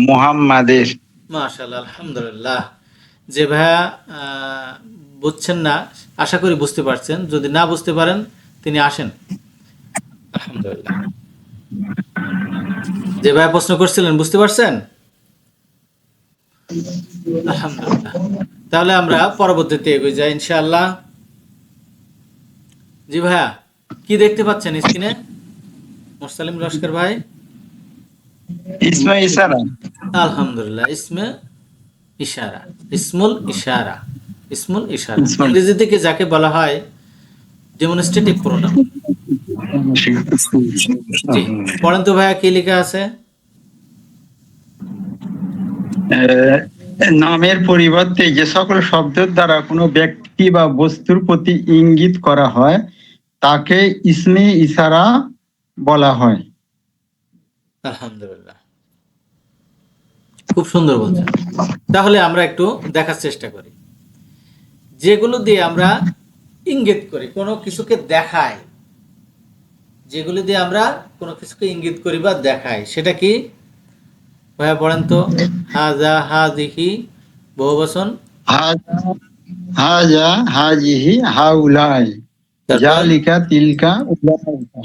মুহাম্মাদের।
মাশাআল্লাহ, আলহামদুলিল্লাহ। যে ভাইয়া বুঝছেন না, আশা করি বুঝতে পারছেন। যদি না বুঝতে পারেন তিনি আসেন। আলহামদুলিল্লাহ। যে ভাইয়া প্রশ্ন করছিলেন বুঝতে পারছেন? আলহামদুলিল্লাহ। তাহলে আমরা পরবর্তীতে এগিয়ে যাই ইনশাআল্লাহ। জি ভাইয়া, কি দেখতে পাচ্ছেন স্ক্রিনে মোরসালিম লস্কর ভাই?
ইসমে ইশারা।
আলহামদুলিল্লাহ, ইসমে ইশারা, ইসমুল ইশারা, ইসমুল ইশারা
ইসমুল।
ইংরেজিতে কি যাকে বলা হয় ডেমনস্ট্রেটিভ প্রোনাউন। জি, পড়েন তো ভাইয়া, কি লেখা আছে?
নামের পরিবর্তে যে সকল শব্দের দ্বারা কোনো ব্যক্তি বা বস্তুর প্রতি ইঙ্গিত করা হয় তাকে ইসমে ইশারা বলা হয়।
আলহামদুলিল্লাহ, খুব সুন্দর বলছেন। তাহলে আমরা একটু দেখার চেষ্টা করি, যেগুলো দিয়ে আমরা ইঙ্গিত করি, কোনো কিছুকে দেখাই, যেগুলো দিয়ে আমরা কোনো কিছুকে ইঙ্গিত করি বা দেখাই, সেটা কি ভাইয়া পড়েন তো? হাজা, হাজিহি, বহুবচন।
হাজা, হাজা, হাজিহি, হাউলাই,
তারপর
জালিকা, তিলকা, উলাইকা,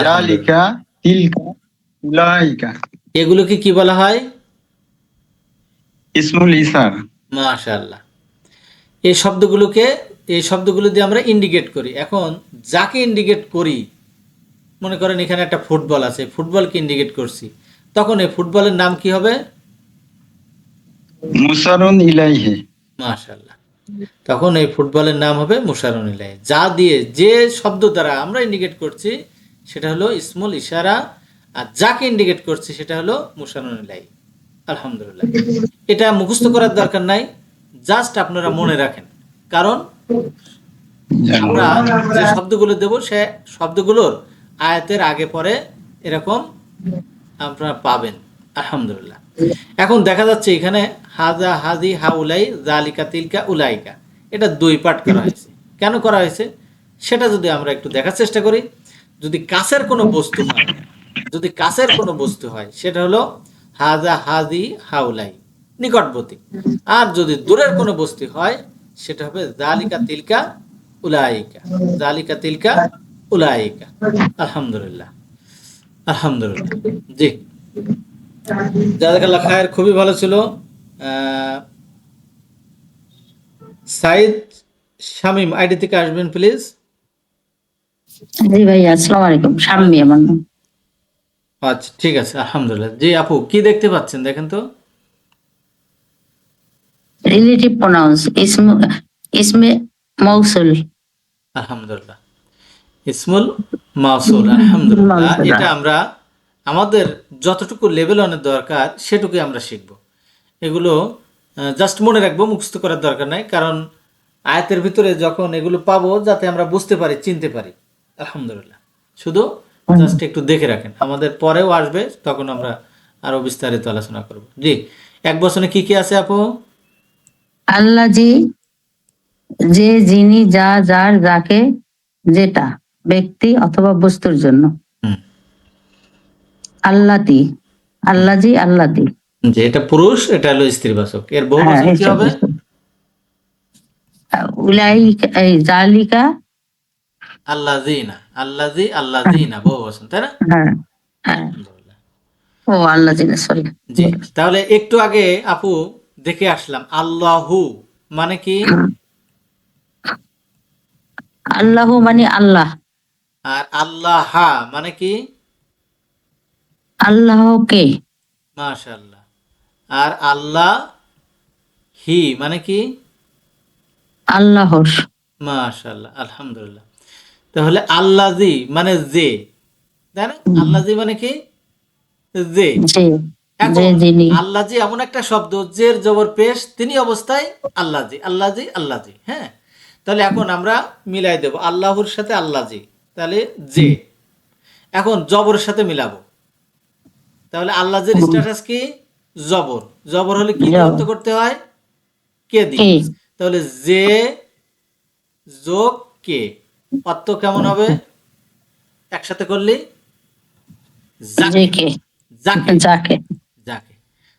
জালিকা, তিলকা, উলাইকা।
এগুলোকে কি বলা হয়?
ইসমুল ইশারা।
মাশাআল্লাহ। এই শব্দগুলো দিয়ে আমরা ইন্ডিকেট করি। এখন যাকে ইন্ডিকেট করি, মনে করেন এখানে একটা ফুটবল আছে, ফুটবলকে ইন্ডিকেট করছি, তখন এই ফুটবলের নাম কি হবে?
মুসারুন ইলাইহি।
মাশাআল্লাহ, তখন এই ফুটবলের নাম হবে মুশারুন ইলাইহি। যা দিয়ে, যে শব্দ দ্বারা আমরা ইন্ডিকেট করছি সেটা হলো ইসমুল ইশারা, আর যাকে ইন্ডিকেট করছি সেটা হলো মুশারুন ইলাইহি। আলহামদুলিল্লাহ, এটা মুখস্থ করার দরকার নাই, জাস্ট আপনারা মনে রাখেন, কারণ আমরা যে শব্দগুলো দেব সে শব্দগুলোর আয়াতের আগে পরে এরকম আপনারা পাবেন। আলহামদুলিল্লাহ, এখন দেখা যাচ্ছে এখানে হাজা, হাজি, হাউলাই, জালিকা, তিলকা, উলাইকা, এটা 2 পার্ট করা হয়েছে। কেন করা হয়েছে সেটা যদি আমরা একটু দেখার চেষ্টা করি। যদি কাছের কোনো বস্তু হয়, যদি কাছের কোনো বস্তু হয় সেটা হলো হাজা, হাজি, হাউলাই, নিকটবর্তী। আর যদি দূরের কোনো বস্তু হয় সেটা হবে জালিকা, তিলকা, উলাইকা, জালিকা, তিলকা, উলাইকা। আলহামদুলিল্লাহ, আলহামদুলিল্লাহ। জি, জাযাকাল্লাহ খায়ের, খুবই ভালো ছিল। সাইদ শামীম আইডি থেকে আসবেন প্লিজ।
জি ভাইয়া, আসসালামু আলাইকুম। শাম্মী আমার নাম।
আচ্ছা, ঠিক আছে, আলহামদুলিল্লাহ। জি আপু, কি দেখতে পাচ্ছেন দেখেন তো?
রিলেটিভ প্রোনাউন্স, ইসমে মৌসুল।
আলহামদুলিল্লাহ, ইসমুল মাউসুল। আলহামদুলিল্লাহ,
মাউসুল।
এটা আমরা আমাদের যতটুকু লেভেল অনেক দরকার সেটুকুই আমরা শিখব। এগুলো জাস্ট মনে রাখবো, মুখস্থ করার দরকার নাই, কারণ আয়াতের ভিতরে যখন এগুলো পাবো যাতে আমরা বুঝতে পারি, চিনতে পারি। আলহামদুলিল্লাহ, শুধু জাস্ট একটু দেখে রাখেন, আমাদের পরেও আসবে, তখন আমরা আরো বিস্তারিত আলোচনা করব। জি, এক বছরে কি কি আছে আপু?
আল্লাহ জি, যে, যিনি, যা, যার, যাকে, যেটা, ব্যক্তি অথবা বস্তুর জন্য।
হুম,
আল্লাতি, আল্লাহ জি, আল্লাতি।
যে এটা পুরুষ, এটা হলো স্ত্রীবাচক, এর বহুবচন কি হবে?
উলাইকা, এই জালিকা।
আল্লাযিনা, আল্লাযী, আল্লাযিনা, বহুবচন, তাই না?
হ্যাঁ, হ্যাঁ।
আলহামদুলিল্লাহ।
ও আল্লাহ জি, সরি।
জি, তাহলে একটু আগে আপু দেখে আসলাম আল্লাহু মানে কি,
আল্লাহ মানে আল্লাহ,
আর আল্লাহা মানে কি?
আল্লাহকে।
মাশাআল্লাহ। আর আল্লাহ হি মানে কি?
আল্লাহর।
মাশাআল্লাহ, আলহামদুলিল্লাহ। তাহলে আল্লাযী মানে যে, তাই না? আল্লাযী মানে কি? যে।
যে, যে,
এখন
যিনি।
আল্লাযী এমন একটা শব্দ, জের জবর পেশ তিনি অবস্থায় আল্লাযী, আল্লাযী, আল্লাযী। হ্যাঁ, তাহলে এখন আমরা মিলাই দেব আল্লাহর সাথে আল্লাযী, তাহলে যে। এখন জবরের সাথে মিলাবো, তাহলে আল্লাযীর স্ট্যাটাস কি? জবর। জবর হলে কি দিয়ে অর্থ করতে হয়? কে দিয়ে।
কে।
তাহলে যে যোগ কে, অর্থ কেমন হবে একসাথে করলে? যাকে,
যে কে,
যাকে,
যাকে।
যাকে।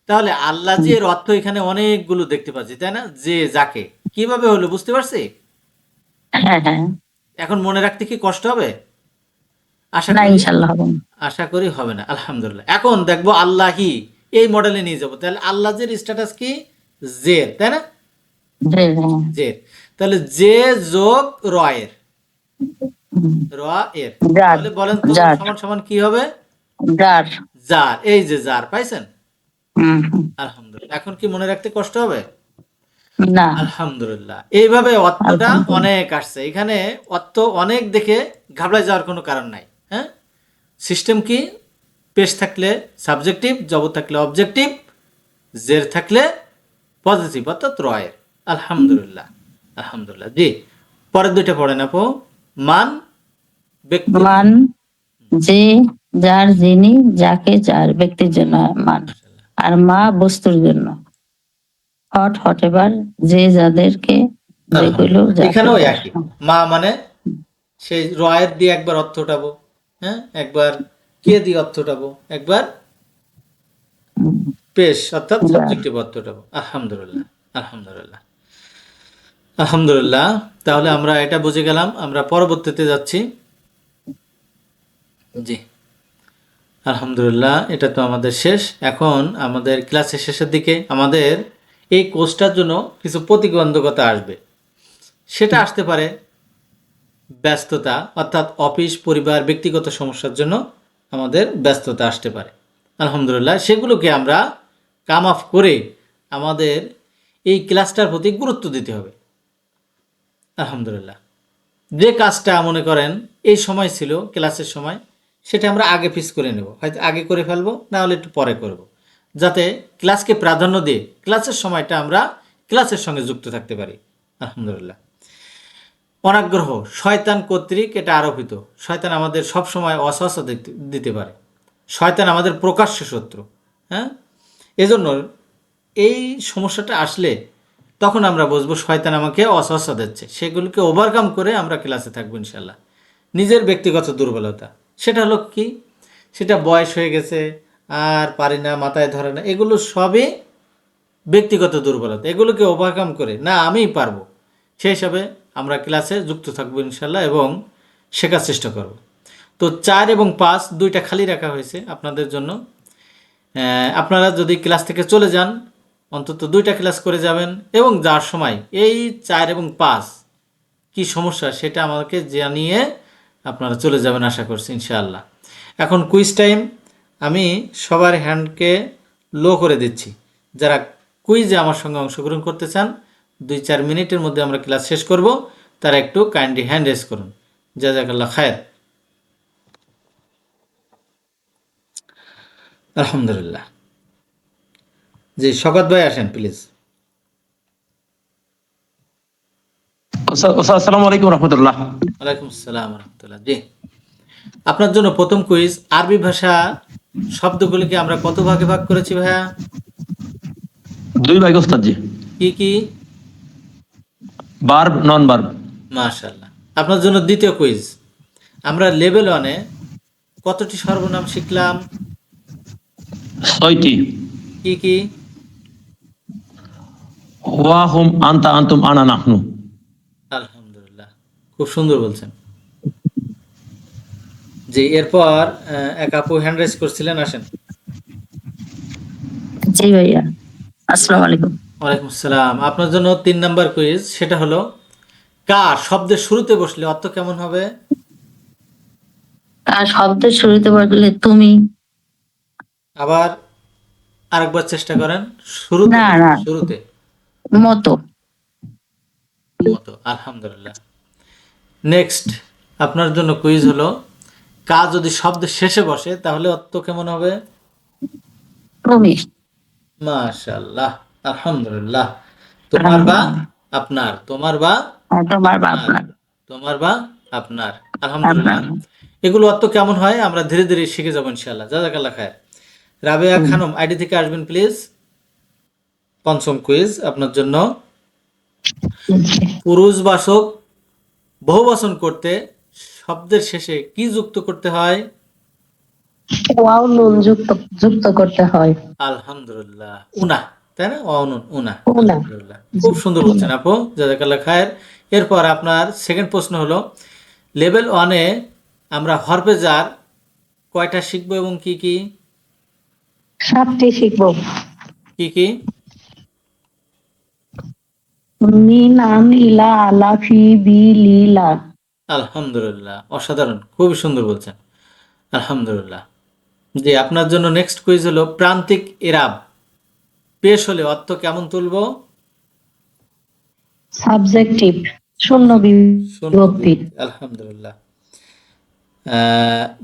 তাহলে আল্লাহ যে এর অর্থ এখানে অনেকগুলো দেখতে পাচ্ছি, তাই না? যে, যাকে, কিভাবে হলো বুঝতে পারছি?
হ্যাঁ, হ্যাঁ।
এখন মনে রাখতে কি কষ্ট হবে? আশা
না,
করি,
ইনশাল্লাহ হবে না।
আশা করি হবে না। আলহামদুলিল্লাহ, এখন দেখবো আল্লাহি, এই মডেলে নিয়ে যাবো। তাহলে আল্লাহ জের স্ট্যাটাস কি? জের, তাই না?
যে, হ্যাঁ।
জের। তাহলে যে যোগ রয়ের, র এর,
জার
তাহলে বলেন তো
জার
সমান সমান কি হবে?
জার
জার। এই যে জার পাইছেন,
হুম হুম।
আলহামদুলিল্লাহ। এখন কি মনে রাখতে কষ্ট হবে?
না
আলহামদুলিল্লাহ। এইভাবে অর্থটা
আলহামদুলিল্লাহ।
অনেক আসছে, এখানে অর্থ অনেক দেখে ঘাবড়ে যাওয়ার কোনো কারণ নাই। হ্যাঁ, সিস্টেম কি? পেশ থাকলে সাবজেক্টিভ, জবর থাকলে অবজেক্টিভ, জের থাকলে পজিটিভ অর্থাৎ রয়ের। আলহামদুলিল্লাহ, আলহামদুলিল্লাহ। জি, পরের দুইটা পড়েন আপু। মান ব্যক্তি,
মান যে, যার, যিনি, যাকে, যার ব্যক্তির জন্য মান। আর মা বস্তুর জন্য। হট হটেবার, যে, যাদেরকে, যেগুলো,
আলহামদুলিল্লাহ।
যাকে,
এখানেও
যার।
একই। মা মানে সেই রয়ের দিয়ে একবার অর্থ উঠাবো, হ্যাঁ, একবার কে দিয়ে অর্থ উঠাবো, একবার
হুম,
পেশ অর্থাৎ
যার।
সাবজেক্টিভ অর্থ উঠাবো। আলহামদুলিল্লাহ, আলহামদুলিল্লাহ, আলহামদুলিল্লাহ। তাহলে আমরা এটা বুঝে গেলাম, আমরা পরবর্তীতে যাচ্ছি। জি, আলহামদুলিল্লাহ। এটা তো আমাদের শেষ। এখন আমাদের ক্লাসের শেষের দিকে আমাদের এই কোর্সটার জন্য কিছু প্রতিবন্ধকতা আসবে। সেটা আসতে পারে ব্যস্ততা, অর্থাৎ অফিস, পরিবার, ব্যক্তিগত সমস্যার জন্য আমাদের ব্যস্ততা আসতে পারে। আলহামদুলিল্লাহ, সেগুলোকে আমরা কাম অফ করে আমাদের এই ক্লাসটার প্রতি গুরুত্ব দিতে হবে। আলহামদুলিল্লাহ, যে কাজটা মনে করেন এই সময় ছিল ক্লাসের সময়, সেটা আমরা আগে পিস করে নেব, হয়তো আগে করে ফেলবো, না হলে একটু পরে করব, যাতে ক্লাসকে প্রাধান্য দিয়ে ক্লাসের সময়টা আমরা ক্লাসের সঙ্গে যুক্ত থাকতে পারি। আলহামদুলিল্লাহ। অনাগ্রহ শয়তান কর্তৃক এটা আরোপিত। শয়তান আমাদের সব সময় অসহসা দিতে পারে। শয়তান আমাদের প্রকাশ্য শত্রু। হ্যাঁ, এজন্য এই সমস্যাটা আসলে তখন আমরা বুঝবো শয়তান আমাকে অসহসা দিচ্ছে। সেগুলোকে ওভারকাম করে আমরা ক্লাসে থাকবো ইনশাল্লাহ। নিজের ব্যক্তিগত দুর্বলতা, সেটা হলো কি? সেটা বয়স হয়ে গেছে, আর পারি না, মাথায় ধরে না, এগুলো সবই ব্যক্তিগত দুর্বলতা। এগুলোকে ওভারকাম করে না আমিই পারবো, সেই হিসাবে আমরা ক্লাসে যুক্ত থাকবো ইনশাল্লাহ এবং শেখার চেষ্টা করব। তো 4 এবং 5 দুইটা খালি রাখা হয়েছে আপনাদের জন্য। আপনারা যদি ক্লাস থেকে চলে যান, অন্তত 2টা ক্লাস করে যাবেন এবং যাওয়ার সময় এই 4 এবং 5 কি সমস্যা সেটা আমাকে জানিয়ে আপনারা চলে যাবেন আশা করছি ইনশাআল্লাহ। এখন কুইজ টাইম। আমি সবার হ্যান্ডকে লো করে দিচ্ছি। যারা কুইজে আমার সঙ্গে অংশগ্রহণ করতে চান, 2-4 মিনিটের মধ্যে আমরা ক্লাস শেষ করব, তারা একটু কাইন্ডলি হ্যান্ড রেজ করুন। জাযাকাল্লাহ খায়ের। আলহামদুলিল্লাহ। জি, শকত ভাই আসেন প্লিজ।
আসসালামু আলাইকুম রহমতুল্লাহ।
ওয়ালাইকুম আসসালাম রহমতুল্লাহ। জি, আপনার জন্য প্রথম কুইজ। আরবি ভাষা শব্দগুলিকে আমরা কত ভাগে ভাগ করেছি ভাইয়া?
2 ভাগ ওস্তাদ জি।
কি কি?
ভার্ব, নন ভার্ব।
মাশাআল্লাহ। আপনার জন্য দ্বিতীয় কুইজ। আমরা লেভেল 1-এ কতটি সর্বনাম শিখলাম?
6টি।
কি কি?
ওয়া হুম, আনতা, আনতুম, আনা, নাহনু।
আলহামদুলিল্লাহ, খুব সুন্দর বলছেন। জি, এরপর এক আপু হ্যান্ড রাইজ করছিলেন, আসেন।
জি ভাইয়া, আসসালামু আলাইকুম।
ওয়ালাইকুম আসসালাম। আপনার জন্য 3 নাম্বার কুইজ। সেটা হলো কা শব্দের শুরুতে বসলে অর্থ কেমন হবে?
আর শব্দের শুরুতে বললে তুমি।
আবার আরেকবার চেষ্টা করেন। শুরুতে
না
বসলে,
না,
শুরুতে।
মতো।
মতো। আলহামদুলিল্লাহ। নেক্সট আপনার জন্য কুইজ হলো কা যদি শব্দের শেষে বসে তাহলে অর্থ কেমন হবে?
তুমি।
মাশাআল্লাহ, আলহামদুলিল্লাহ। তোমার বা আপনার, তোমার বা
আর তোমার বা
আপনার,
আপনার।
তোমার বা আপনার। আলহামদুলিল্লাহ।
আপনার।
এগুলো অর্থ কেমন হয় আমরা ধীরে ধীরে শিখে যাবো ইনশাআল্লাহ। জাযাকাল্লাহ খায়ের। রাবেয়া খানম আইডি থেকে আসবেন প্লিজ। পঞ্চম কুইজ আপনার জন্য। পুরুষবাচক বহুবচন করতে শব্দের শেষে কি যুক্ত করতে হয়?
ওয়াও নুন যুক্ত যুক্ত করতে হয়।
আলহামদুলিল্লাহ, উনা, তাই না? অনুন, উনা।
উনা।
আলহামদুলিল্লাহ, খুব সুন্দর বলছেন আপু, জাযাকাল্লাহ খায়ের। এরপর আপনার সেকেন্ড প্রশ্ন হলো লেভেল 1-এ আমরা হরফে জার কয়টা শিখবো এবং কি কি?
7টি শিখবো।
কি কি?
মিন, আন, ইলা, আলা, ফি, বি, লি, লা।
আলহামদুলিল্লাহ, অসাধারণ, খুবই সুন্দর বলছেন, আলহামদুলিল্লাহ। জি, আপনার জন্য নেক্সট কুইজ হলো প্রান্তিক এরাব পেশ হলে অর্থ কেমন তুলবো?
সাবজেক্টিভ, শূন্য বিভক্তি।
আলহামদুলিল্লাহ।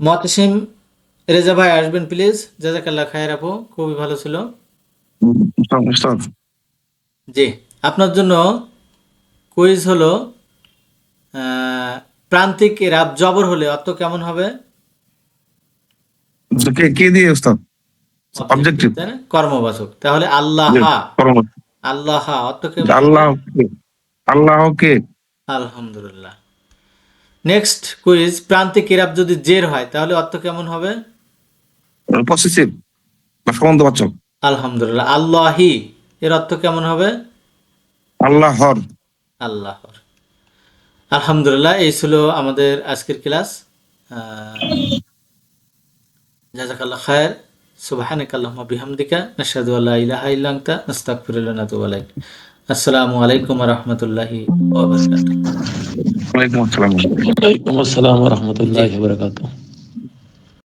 মুতাসিম রেজা ভাই আসবেন প্লিজ, জাযাকাল্লাহ খায়ের আপু, খুবই ভালো ছিল।
উস্তাদ
জি, আপনার জন্য কুইজ হলো প্রান্তিক এরাব জবর হলে অর্থ কেমন হবে?
কে কে দিয়ে উস্তাদ? অবজেক্টিভ।
তাই না? কর্মবাচক। তাহলে আল্লাহ, আল্লাহ অর্থ কেমন হবে?
আল্লাহ, আল্লাহ কে?
আলহামদুলিল্লাহ। নেক্সট কুইজ, প্রান্তিক এরাব যদি জের হয় তাহলে অর্থ কেমন হবে?
পসেসিভ বা সম্বন্ধবাচক।
আলহামদুলিল্লাহ। আল্লাহি এর অর্থ কেমন হবে?
আল্লাহর।
আল্লাহর। আলহামদুলিল্লাহ, এই ছিল আমাদের আজকের ক্লাস। জাযাকাল্লাহ খায়ের। সুবহানাকাল্লাহুম্মা বিহামদিকা নাশহাদু আল্লা ইলাহা ইল্লা আনতা নাস্তাগফিরুকা ওয়া নাতুবু ইলাইক। আসসালামু আলাইকুম ওয়া রাহমাতুল্লাহি ওয়া বারাকাতুহু।
ওয়ালাইকুম আসসালাম।
ওয়ালাইকুম আসসালাম ওয়া রাহমাতুল্লাহি ওয়া বারাকাতুহু।